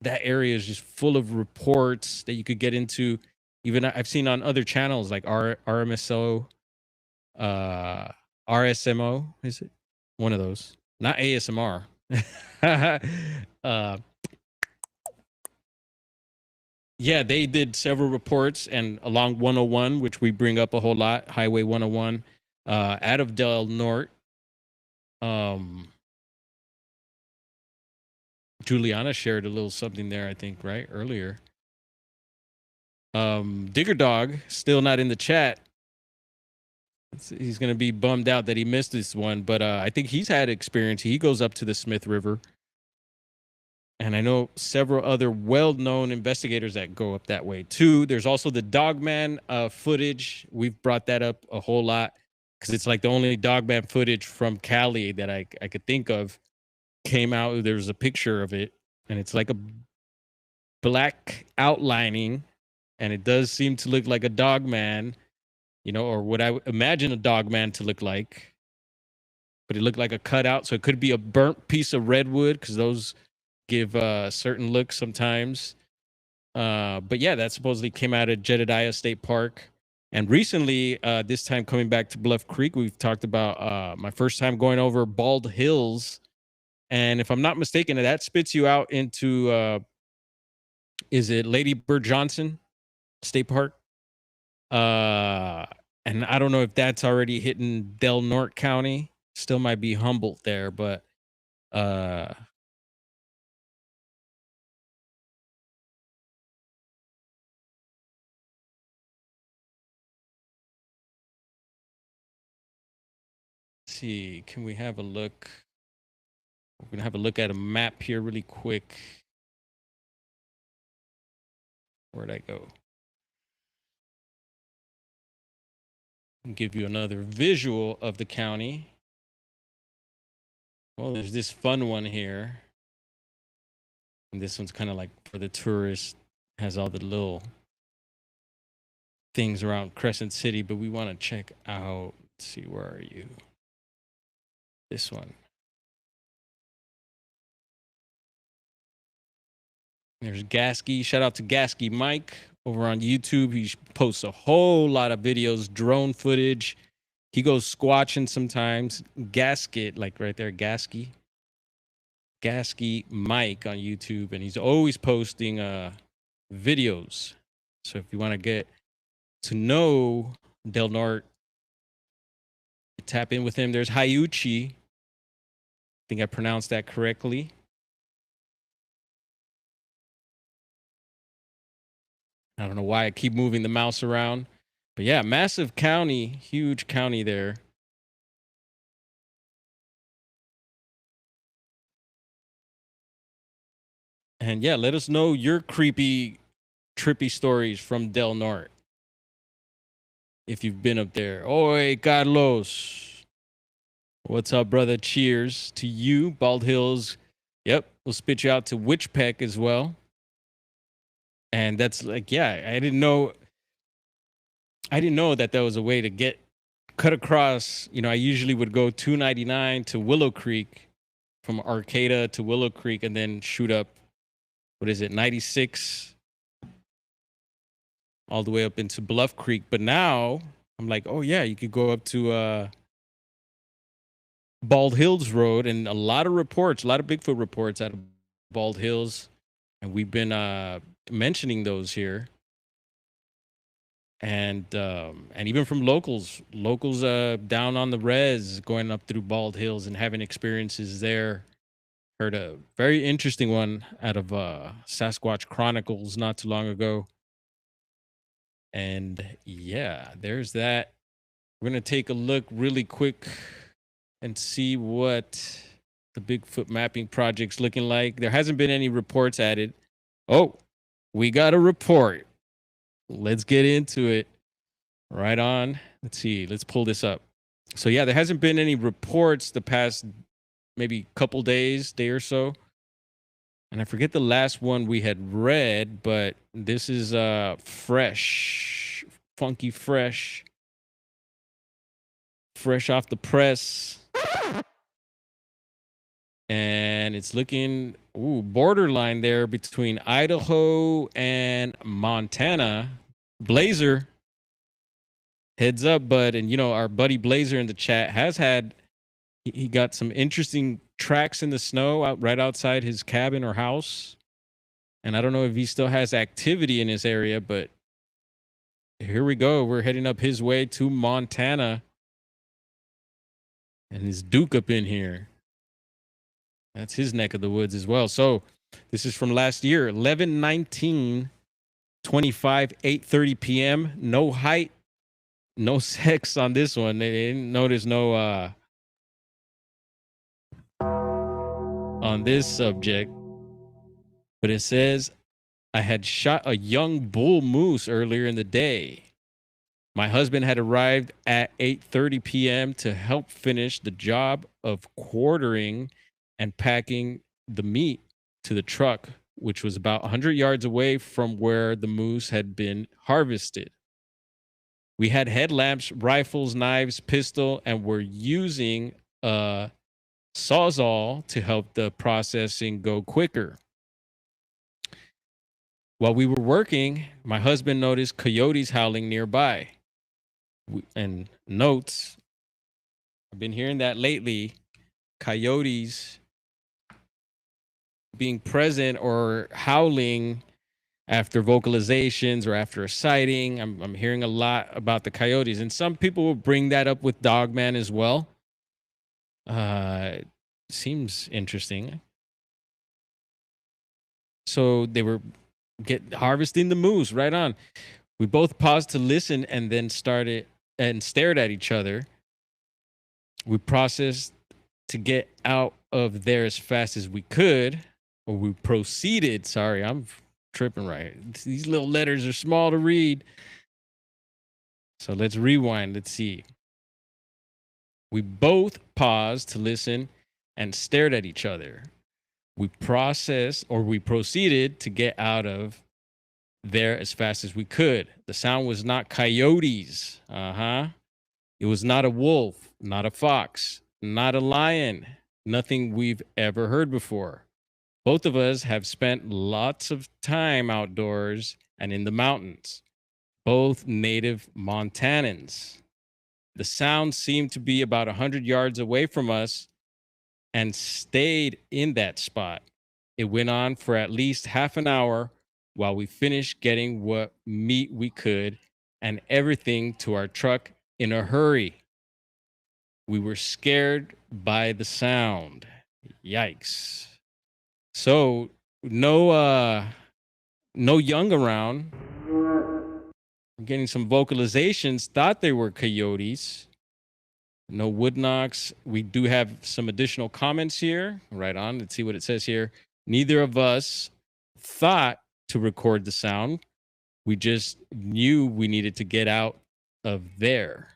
A: that area is just full of reports that you could get into. Even I've seen on other channels like RMSO, RSMO, is it? One of those, not ASMR. Yeah, they did several reports, and along 101, which we bring up a whole lot, Highway 101, out of Del Norte. Juliana shared a little something there, I think, right earlier. Digger Dog still not in the chat. He's gonna be bummed out that he missed this one, but I think he's had experience. He goes up to the Smith River, and I know several other well-known investigators that go up that way too. There's also the Dogman footage. We've brought that up a whole lot because it's like the only Dogman footage from Cali that I could think of. Came out, there was a picture of it, and it's like a black outlining, and it does seem to look like a dog man, you know, or what I would imagine a dog man to look like, but it looked like a cutout, so it could be a burnt piece of redwood because those give certain looks sometimes. But yeah, that supposedly came out of Jedediah State Park. And recently, this time coming back to Bluff Creek, we've talked about my first time going over Bald Hills. And if I'm not mistaken, that spits you out into, is it Lady Bird Johnson State Park? And I don't know if that's already hitting Del Norte County. Still might be Humboldt there, but Uh, see, can we have a look? We're gonna have a look at a map here really quick. Where'd I go? Give you another visual of the county. Well, there's this fun one here. And this one's kind of like for the tourists, has all the little things around Crescent City, but we want to check out, let's see, where are you? This one. There's Gasky. Shout out to Gasky Mike over on YouTube. He posts a whole lot of videos, drone footage. He goes squatching sometimes. Gasket, like right there, Gasky. Gasky Mike on YouTube, and he's always posting videos. So if you want to get to know Del Norte, tap in with him. There's Hayuchi. I think I pronounced that correctly. I don't know why I keep moving the mouse around. But yeah, massive county, huge county there. And yeah, let us know your creepy, trippy stories from Del Norte. If you've been up there. Oi, Carlos. What's up, brother? Cheers to you. Bald Hills. Yep, we'll spit you out to Witch Peck as well. And that's like, yeah, I didn't know that was a way to get cut across. You know, I usually would go 299 to Willow Creek, from Arcata to Willow Creek, and then shoot up, 96 all the way up into Bluff Creek. But now I'm like, oh yeah, you could go up to Bald Hills Road, and a lot of Bigfoot reports out of Bald Hills, and we've been mentioning those here. And even from locals down on the res, going up through Bald Hills and having experiences there. Heard a very interesting one out of Sasquatch Chronicles not too long ago. And yeah, there's that. We're going to take a look really quick and see what the Bigfoot mapping project's looking like. There hasn't been any reports added. Oh, we got a report. Let's get into it. Right on. Let's see. Let's pull this up. So yeah, there hasn't been any reports the past maybe couple day or so. And I forget the last one we had read, but this is fresh, funky fresh off the press. And it's looking borderline there between Idaho and Montana. Blazer, heads up, bud. And you know, our buddy Blazer in the chat he got some interesting tracks in the snow right outside his cabin or house. And I don't know if he still has activity in his area, but here we go. We're heading up his way to Montana. And his Duke up in here. That's his neck of the woods as well. So this is from last year, 11/19/25, 8:30 p.m. No height, no sex on this one. They didn't notice no on this subject, but it says, I had shot a young bull moose earlier in the day. My husband had arrived at 8:30 p.m. to help finish the job of quartering and packing the meat to the truck, which was about 100 yards away from where the moose had been harvested. We had headlamps, rifles, knives, pistol, and were using a Sawzall to help the processing go quicker. While we were working, my husband noticed coyotes howling nearby. And notes, I've been hearing that lately, coyotes being present or howling after vocalizations or after a sighting. I'm hearing a lot about the coyotes, and some people will bring that up with Dogman as well. seems interesting. So they were harvesting the moose. Right on. We both paused to listen and then started and stared at each other. We processed to get out of there as fast as we could, or we proceeded. Sorry, I'm tripping right. These little letters are small to read. So let's rewind. Let's see. We both paused to listen and stared at each other. We proceeded to get out of there as fast as we could. The sound was not coyotes. It was not a wolf, not a fox, not a lion, nothing we've ever heard before. Both of us have spent lots of time outdoors and in the mountains, both native Montanans. The sound seemed to be about 100 yards away from us and stayed in that spot. It went on for at least half an hour while we finished getting what meat we could and everything to our truck in a hurry. We were scared by the sound. Yikes. So no young around. I'm getting some vocalizations. Thought they were coyotes. No wood knocks. We do have some additional comments here. Right on. Let's see what it says here. Neither of us thought to record the sound. We just knew we needed to get out of there.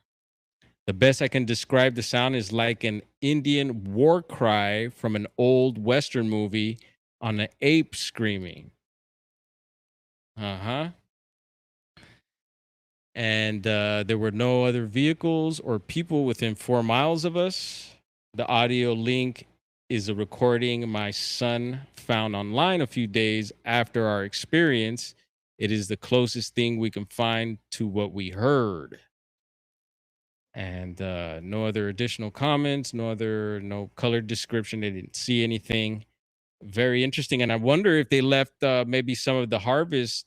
A: The best I can describe the sound is like an Indian war cry from an old Western movie on an ape screaming. And there were no other vehicles or people within 4 miles of us. The audio link is a recording my son found online a few days after our experience. It is the closest thing we can find to what we heard. And no other additional comments, no colored description. They didn't see anything. Very interesting. And I wonder if they left maybe some of the harvest.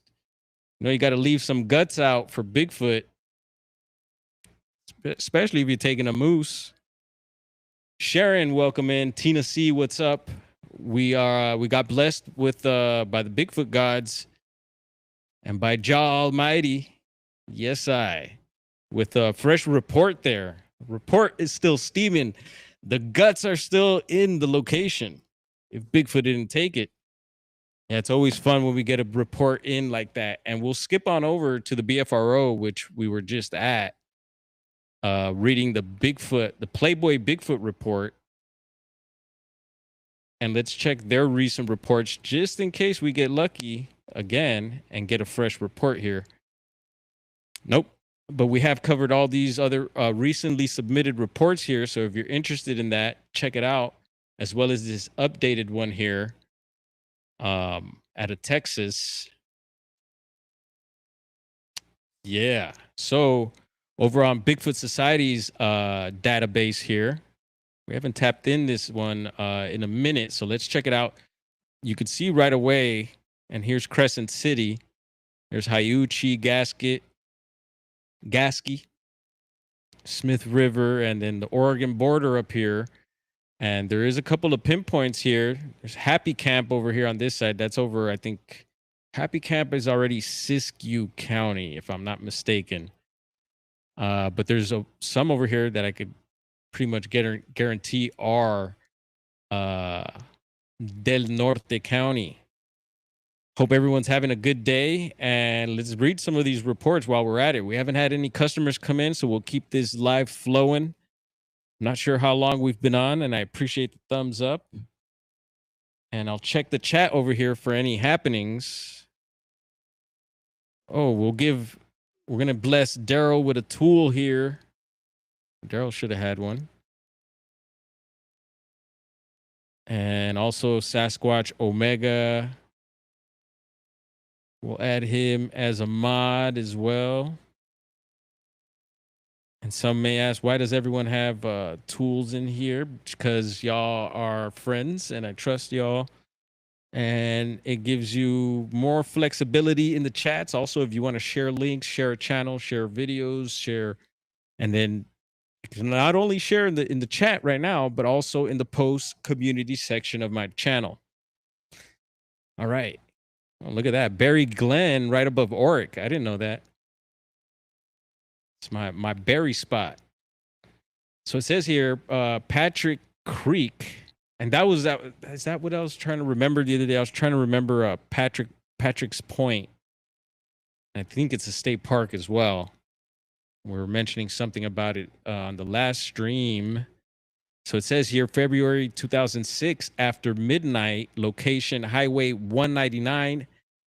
A: You got to leave some guts out for Bigfoot, especially if you're taking a moose. Sharon, welcome in. Tina C, what's up? We got blessed with by the Bigfoot gods and by Jah Almighty. Yes, with a fresh report there. Report is still steaming. The guts are still in the location. If Bigfoot didn't take it. Yeah, it's always fun when we get a report in like that. And we'll skip on over to the BFRO, which we were just at, reading the Playboy Bigfoot report. And let's check their recent reports just in case we get lucky again and get a fresh report here. Nope. But we have covered all these other recently submitted reports here. So if you're interested in that, check it out, as well as this updated one here. Out of Texas. Yeah. So over on Bigfoot Society's database here, we haven't tapped in this one in a minute. So let's check it out. You can see right away, and here's Crescent City. There's Hyuchi, Gasky, Smith River, and then the Oregon border up here. And there is a couple of pinpoints here. There's Happy Camp over here on this side. That's over, I think, Happy Camp is already Siskiyou County, if I'm not mistaken. But there's some over here that I could pretty much guarantee are Del Norte County. Hope everyone's having a good day. And let's read some of these reports while we're at it. We haven't had any customers come in, so we'll keep this live flowing. Not sure how long we've been on, and I appreciate the thumbs up. And I'll check the chat over here for any happenings. Oh, we're going to bless Daryl with a tool here. Daryl should have had one. And also Sasquatch Omega. We'll add him as a mod as well. And some may ask, why does everyone have tools in here? Because y'all are friends and I trust y'all. And it gives you more flexibility in the chats. Also, if you want to share links, share a channel, share videos, and then not only share in the chat right now, but also in the post community section of my channel. All right. Oh, look at that. Barry Glen right above Oric. I didn't know that. It's my berry spot. So it says here, Patrick Creek. And is that what I was trying to remember the other day? I was trying to remember Patrick's Point. I think it's a state park as well. We were mentioning something about it on the last stream. So it says here, February 2006, after midnight, location Highway 199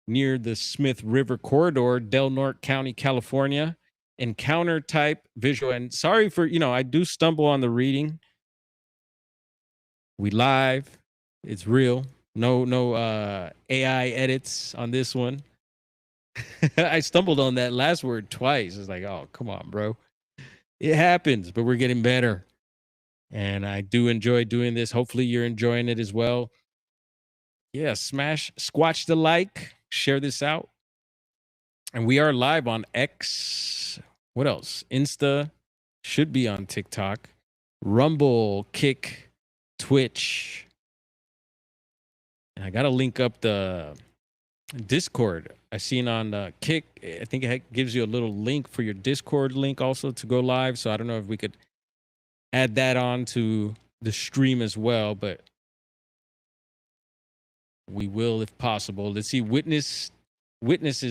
A: near the Smith River Corridor, Del Norte County, California. Encounter type visual. And sorry for, I do stumble on the reading. We live. It's real. No AI edits on this one. I stumbled on that last word twice. It's like, oh, come on, bro. It happens, but we're getting better. And I do enjoy doing this. Hopefully you're enjoying it as well. Yeah, squatch the like, share this out. And we are live on X. What else? Insta, should be on TikTok. Rumble, Kick, Twitch. And I got to link up the Discord. I seen on Kick, I think it gives you a little link for your Discord link also to go live. So I don't know if we could add that on to the stream as well, but we will if possible. Let's see. Witnesses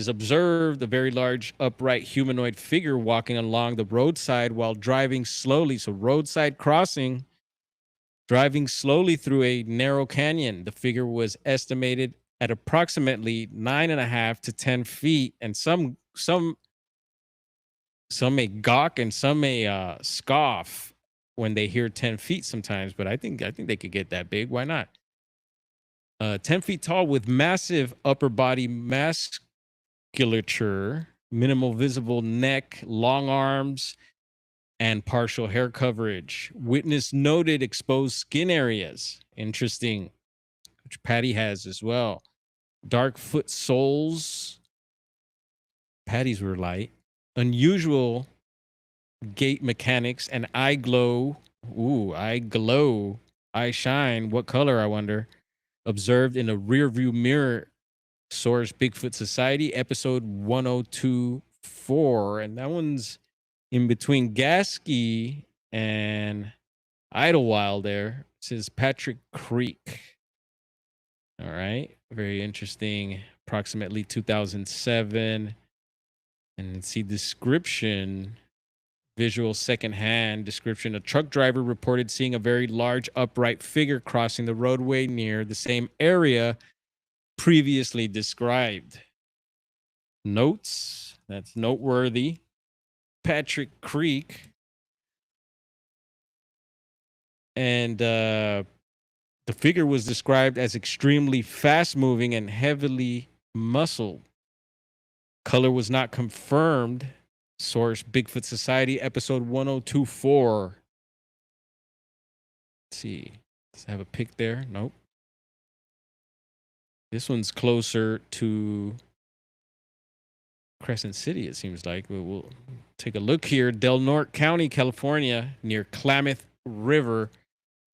A: observed a very large upright humanoid figure walking along the roadside while driving slowly. So roadside crossing, driving slowly through a narrow canyon. The figure was estimated at approximately 9.5 to 10 feet. And some may gawk and some may scoff when they hear 10 feet sometimes, but I think they could get that big. Why not? 10 feet tall with massive upper body musculature, minimal visible neck, long arms, and partial hair coverage. Witness noted exposed skin areas. Interesting. Which Patty has as well. Dark foot soles. Patty's were light. Unusual gait mechanics and eye glow. Ooh, eye glow. Eye shine. What color, I wonder? Observed in a rear view mirror. Source Bigfoot Society, episode 1024. And that one's in between Gasky and Idlewild there. It says Patrick Creek. All right. Very interesting. Approximately 2007. And see description. Visual secondhand description. A truck driver reported seeing a very large upright figure crossing the roadway near the same area previously described. Notes. That's noteworthy. Patrick Creek. And the figure was described as extremely fast moving and heavily muscled. Color was not confirmed. Source Bigfoot Society, episode 1024. Let's see. Does it have a pic there? Nope. This one's closer to Crescent City, it seems like. We'll take a look here. Del Norte County, California, near Klamath River.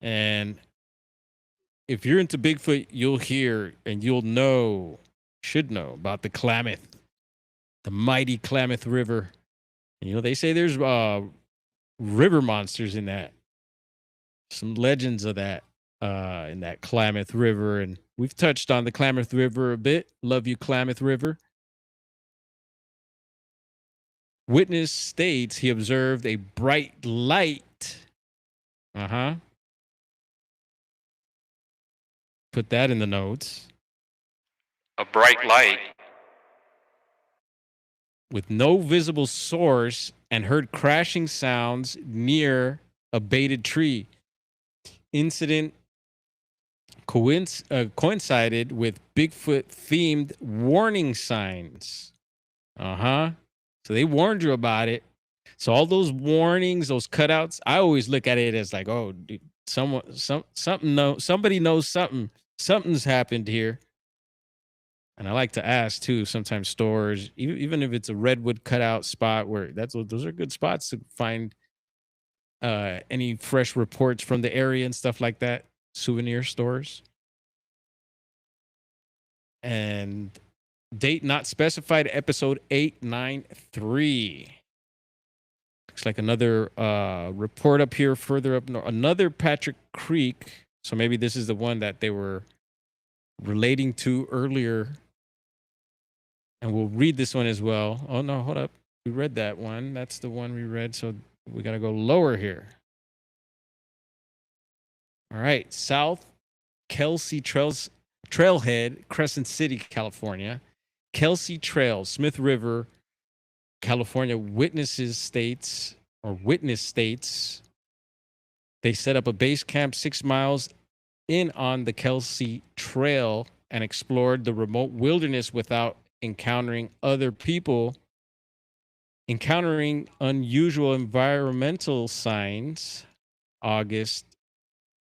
A: And if you're into Bigfoot, you'll hear and you'll should know about the Klamath, the mighty Klamath River. And, they say there's river monsters in that. Some legends of that in that Klamath River. And we've touched on the Klamath River a bit. Love you, Klamath River. Witness states he observed a bright light. Put that in the notes. A bright light. With no visible source and heard crashing sounds near a baited tree. Incident coincided with Bigfoot-themed warning signs. So they warned you about it. So all those warnings, those cutouts, I always look at it as like, oh, dude, somebody knows something. Something's happened here. And I like to ask too, sometimes stores, even if it's a redwood cutout spot where those are good spots to find any fresh reports from the area and stuff like that, souvenir stores. And date not specified, episode 893. Looks like another report up here further up north, another Patrick Creek. So maybe this is the one that they were relating to earlier. And we'll read this one as well. Oh, no, hold up. We read that one. That's the one we read. So we got to go lower here. All right. South Kelsey Trailhead, Crescent City, California. Kelsey Trail, Smith River, California. Witness states. They set up a base camp 6 miles in on the Kelsey Trail and explored the remote wilderness without encountering other people. Encountering unusual environmental signs, August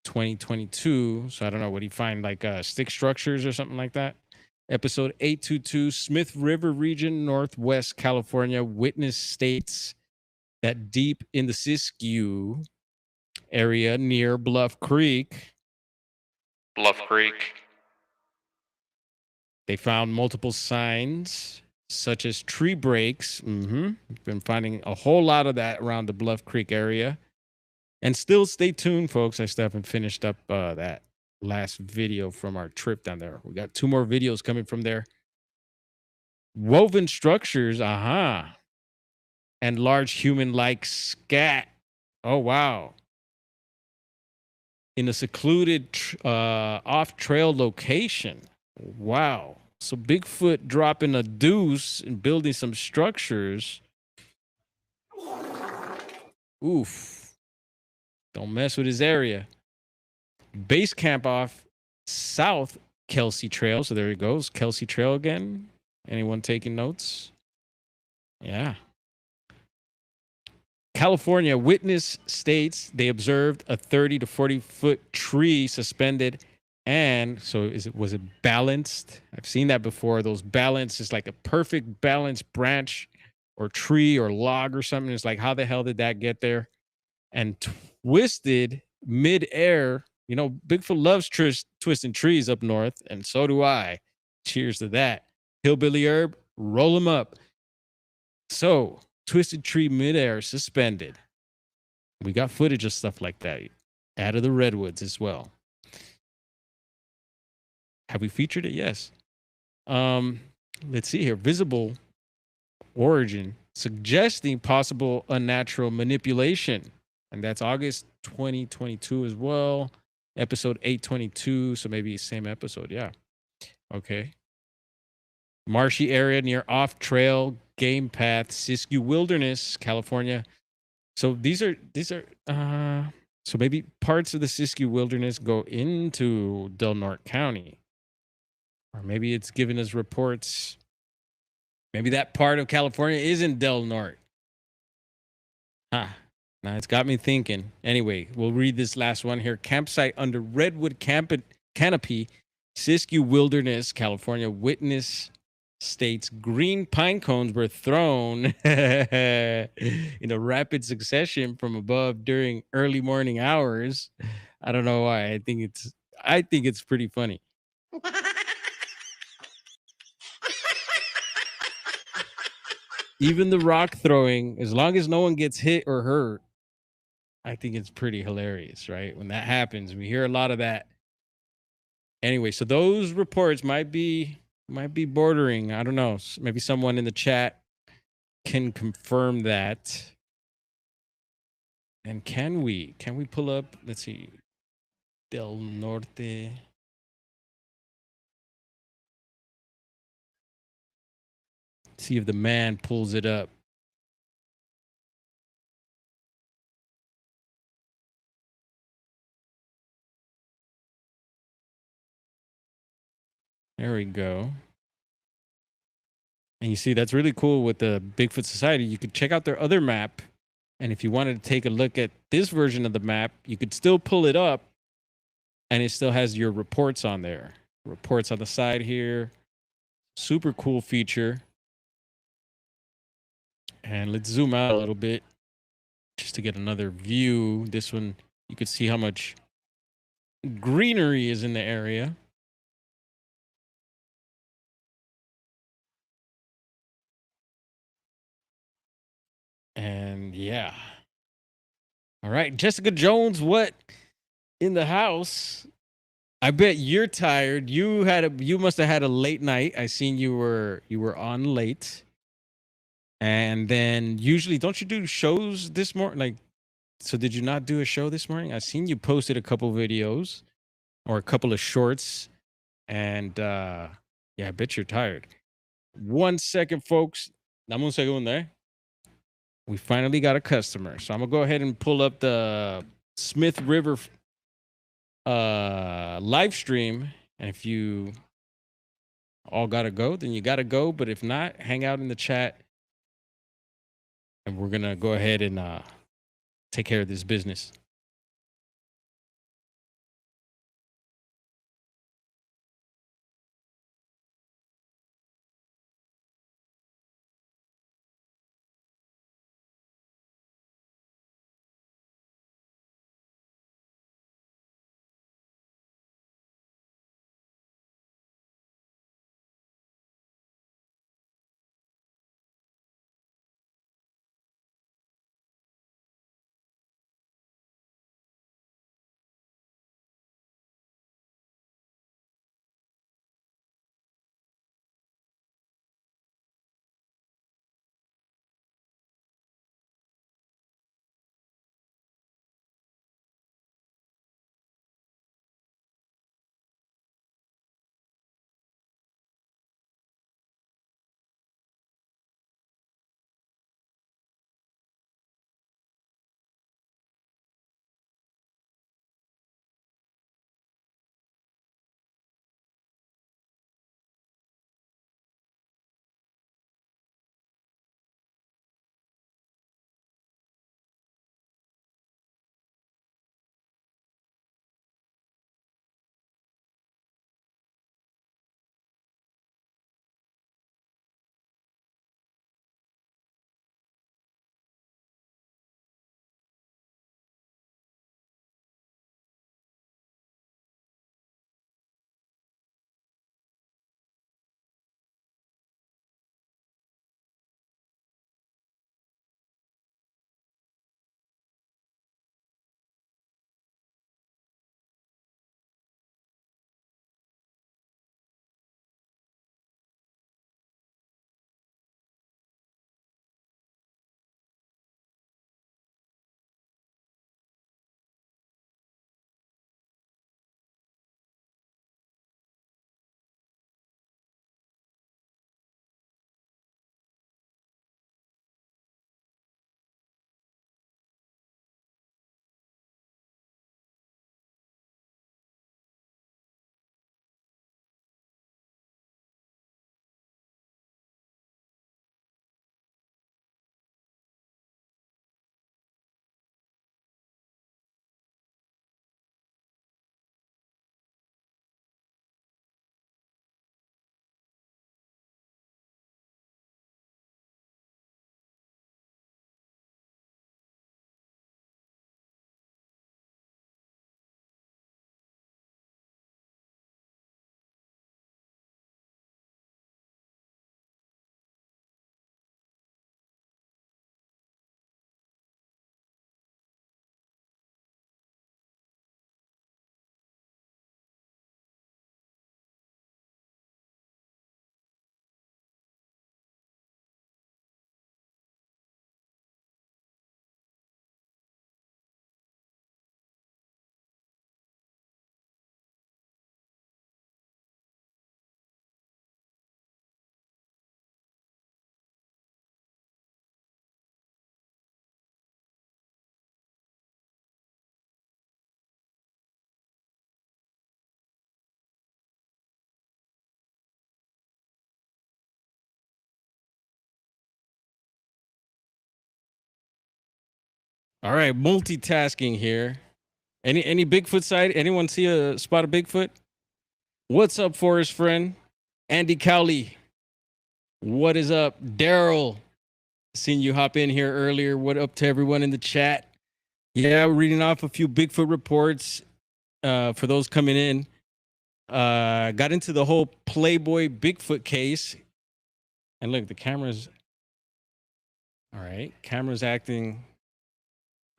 A: 2022. So I don't know, what do you find, like stick structures or something like that? Episode 822, Smith River region, Northwest California. Witness states that deep in the Siskiyou area near Bluff Creek, they found multiple signs such as tree breaks. Been finding a whole lot of that around the Bluff Creek area. And still stay tuned, folks. I still haven't finished up that last video from our trip down there. We got 2 more videos coming from there. Woven structures, and large human-like scat. Oh, wow. In a secluded off-trail location. Wow. So Bigfoot dropping a deuce and building some structures. Oof. Don't mess with his area. Base camp off South Kelsey Trail. So there he goes. Kelsey Trail again. Anyone taking notes? Yeah. California witness states they observed a 30 to 40 foot tree suspended. And so was it balanced? I've seen that before. Those balanced is like a perfect balanced branch or tree or log or something. It's like, how the hell did that get there? And twisted mid-air. You know, Bigfoot loves twisting trees up north, and so do I. Cheers to that. Hillbilly herb, roll them up. So, twisted tree mid-air suspended. We got footage of stuff like that out of the redwoods as well. Have we featured it? Yes. Let's see here. Visible origin suggesting possible unnatural manipulation. And that's August 2022 as well. Episode 822. So maybe same episode. Yeah. Okay. Marshy area near off-trail game path, Siskiyou Wilderness, California. So these are so maybe parts of the Siskiyou Wilderness go into Del Norte County. Or maybe it's giving us reports. Maybe that part of California isn't Del Norte. Now it's got me thinking. Anyway, we'll read this last one here. Campsite under Redwood Canopy, Siskiyou Wilderness, California. Witness states green pine cones were thrown in a rapid succession from above during early morning hours. I don't know why. I think it's pretty funny. Even the rock throwing, as long as no one gets hit or hurt, I think it's pretty hilarious, right? When that happens, we hear a lot of that. Anyway, so those reports might be bordering. I don't know. Maybe someone in the chat can confirm that. And can we pull up? Let's see. Del Norte. See if the man pulls it up. There we go. And you see, that's really cool with the Bigfoot Society. You could check out their other map. And if you wanted to take a look at this version of the map, you could still pull it up. And it still has your reports on there. Reports on the side here. Super cool feature. And let's zoom out a little bit. just to get another view. This one, you could see how much greenery is in the area. And yeah. All right, Jessica Jones, what in the house? I bet you're tired. You must have had a late night. I seen you were on late. And then usually don't you do shows this morning? Like, so did you not do a show this morning? I seen you posted a couple videos or a couple of shorts. And yeah, I bet you're tired. 1 second, folks. Dame un segundo, eh? We finally got a customer. So I'm gonna go ahead and pull up the Smith River live stream. And if you all gotta go, then you gotta go. But if not, hang out in the chat. And we're gonna go ahead and take care of this business. All right, multitasking here. Any Bigfoot side? Anyone see a spot of Bigfoot? What's up, Forest friend? Andy Cowley. What is up? Daryl Seen you hop in here earlier. What up to everyone in the chat? Yeah, we're reading off a few Bigfoot reports for those coming in. Got into the whole Playboy Bigfoot case. And look, the camera's all right. Camera's acting.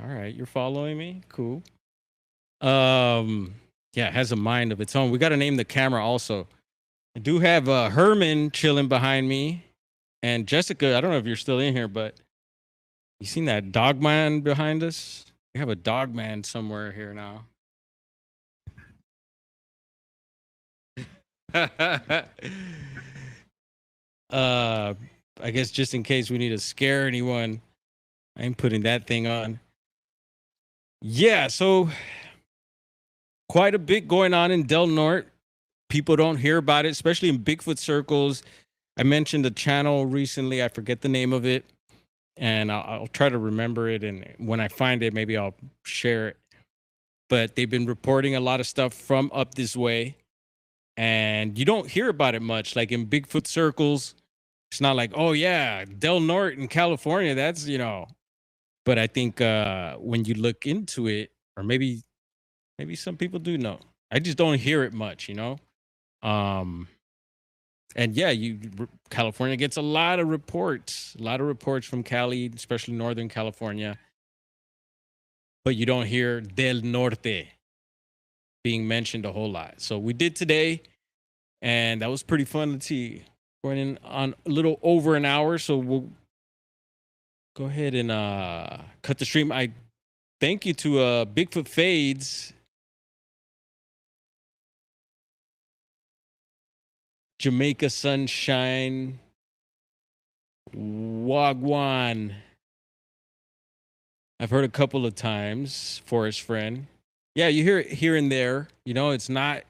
A: All right, you're following me? Cool. Yeah, it has a mind of its own. We got to name the camera also. I do have Herman chilling behind me. And Jessica, I don't know if you're still in here, but you seen that dog man behind us? We have a dog man somewhere here now. I guess just in case we need to scare anyone, I ain't putting that thing on. Yeah, so quite a bit going on in Del Norte. People don't hear about it, especially in Bigfoot circles. I mentioned a channel recently. I forget the name of it, and I'll try to remember it. And when I find it, maybe I'll share it. But they've been reporting a lot of stuff from up this way, and you don't hear about it much. Like in Bigfoot circles, it's not like, oh yeah, Del Norte in California. That's, you know. But I think when you look into it, or maybe some people do know. I just don't hear it much, you know. And yeah, California gets a lot of reports from Cali, especially Northern California. But you don't hear Del Norte being mentioned a whole lot. So we did today, and that was pretty fun. Let's see, going in on a little over an hour, so we'll go ahead and cut the stream. I thank you to Bigfoot Fades, Jamaica Sunshine, Wagwan. I've heard a couple of times. Forest Friend. Yeah, you hear it here and there. You know, it's not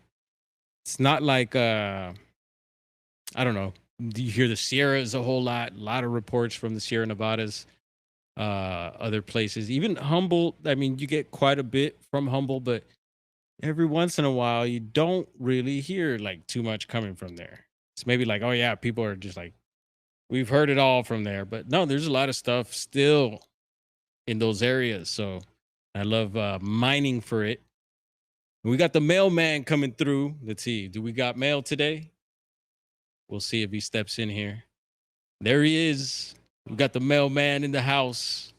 A: like I don't know. You hear the Sierras a whole lot. A lot of reports from the Sierra Nevadas, other places. Even Humboldt. I mean, you get quite a bit from Humboldt, but every once in a while, you don't really hear like too much coming from there. It's maybe like, oh yeah, people are just like, we've heard it all from there. But no, there's a lot of stuff still in those areas. So I love mining for it. We got the mailman coming through. Let's see. Do we got mail today? We'll see if he steps in here. There he is. We got the mailman in the house.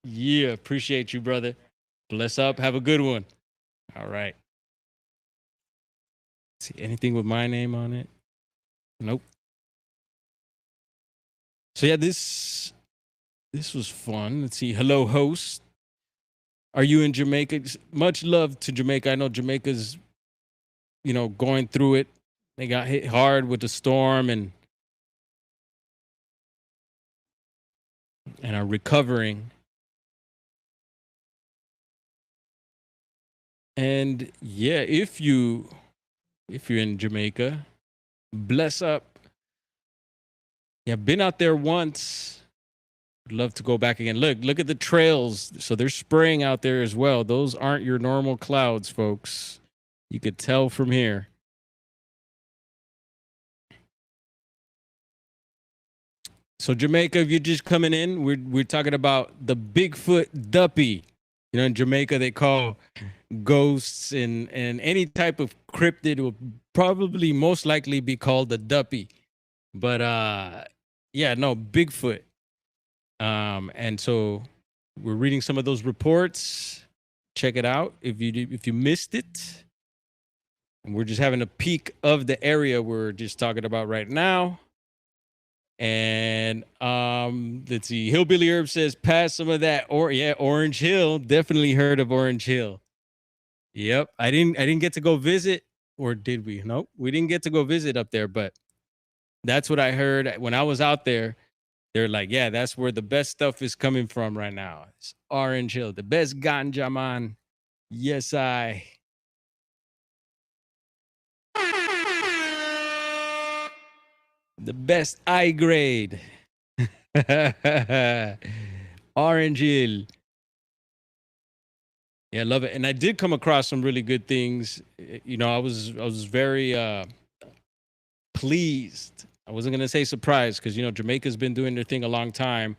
A: Yeah, appreciate you, brother. Bless up. Have a good one. All right. See anything with my name on it? Nope. So yeah, this was fun. Let's see. Hello, host. Are you in Jamaica? Much love to Jamaica. I know Jamaica's, you know, going through it. They got hit hard with the storm and are recovering. And yeah, if you're in Jamaica, bless up. Yeah, been out there once. I'd love to go back again. Look at the trails. So they're spraying out there as well. Those aren't your normal clouds, folks. You could tell from here. So Jamaica, if you're just coming in, we're talking about the Bigfoot duppy. You know, in Jamaica they call ghosts and any type of cryptid will probably most likely be called the duppy. But yeah, no, Bigfoot. And so we're reading some of those reports. Check it out if you missed it. And we're just having a peek of the area we're just talking about right now. And let's see. Hillbilly Herb says, pass some of that. Or yeah, Orange Hill. Definitely heard of Orange Hill. Yep. I didn't get to go visit, or did we? Nope. We didn't get to go visit up there, but that's what I heard when I was out there. They're like, yeah, that's where the best stuff is coming from right now. It's Orange Hill, the best ganja, man. Yes, I. The best I grade. Orange Hill. Yeah, I love it. And I did come across some really good things. You know, I was very pleased I wasn't gonna say surprised because Jamaica's been doing their thing a long time.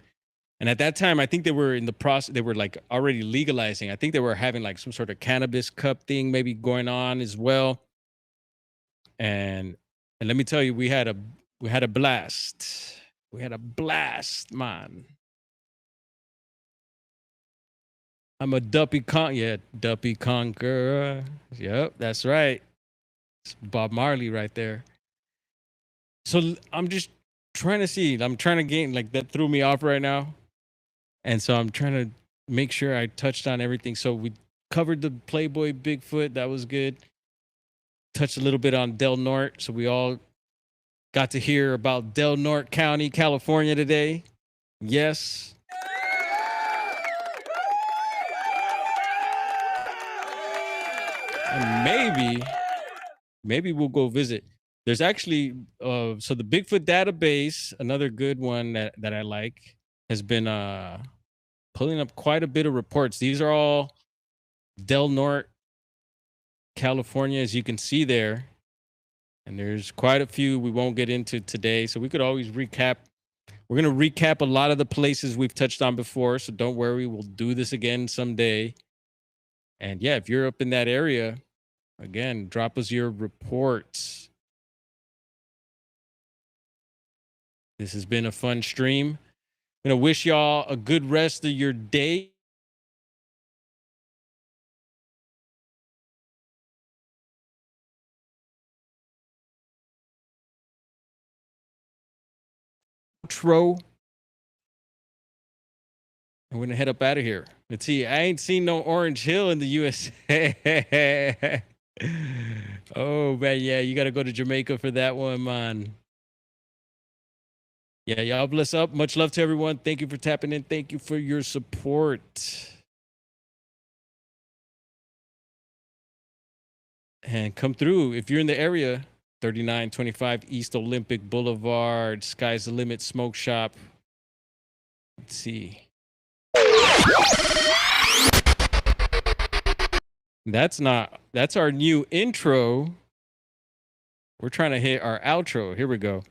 A: And at that time, I think they were in the process, they were like already legalizing. I think they were having like some sort of cannabis cup thing maybe going on as well. And let me tell you, we had a blast. We had a blast, man. I'm a Duppy Conqueror. Yep, that's right. It's Bob Marley right there. So I'm just trying to see. I'm trying to gain, like, that threw me off right now. And so I'm trying to make sure I touched on everything. So we covered the Playboy Bigfoot. That was good. Touched a little bit on Del Norte. So we all got to hear about Del Norte County, California today. Yes. And maybe we'll go visit. There's actually, so the Bigfoot database, another good one that I like, has been pulling up quite a bit of reports. These are all Del Norte, California, as you can see there. And there's quite a few we won't get into today. So we could always recap. We're going to recap a lot of the places we've touched on before. So don't worry, we'll do this again someday. And yeah, if you're up in that area, again, drop us your reports. This has been a fun stream. I'm going to wish y'all a good rest of your day. Outro. I'm going to head up out of here. Let's see. I ain't seen no Orange Hill in the USA. Oh, man. Yeah, you got to go to Jamaica for that one, man. Yeah, y'all bless up. Much love to everyone. Thank you for tapping in. Thank you for your support. And come through if you're in the area. 3925 East Olympic Boulevard. Sky's the Limit Smoke Shop. Let's see. That's our new intro. We're trying to hit our outro. Here we go.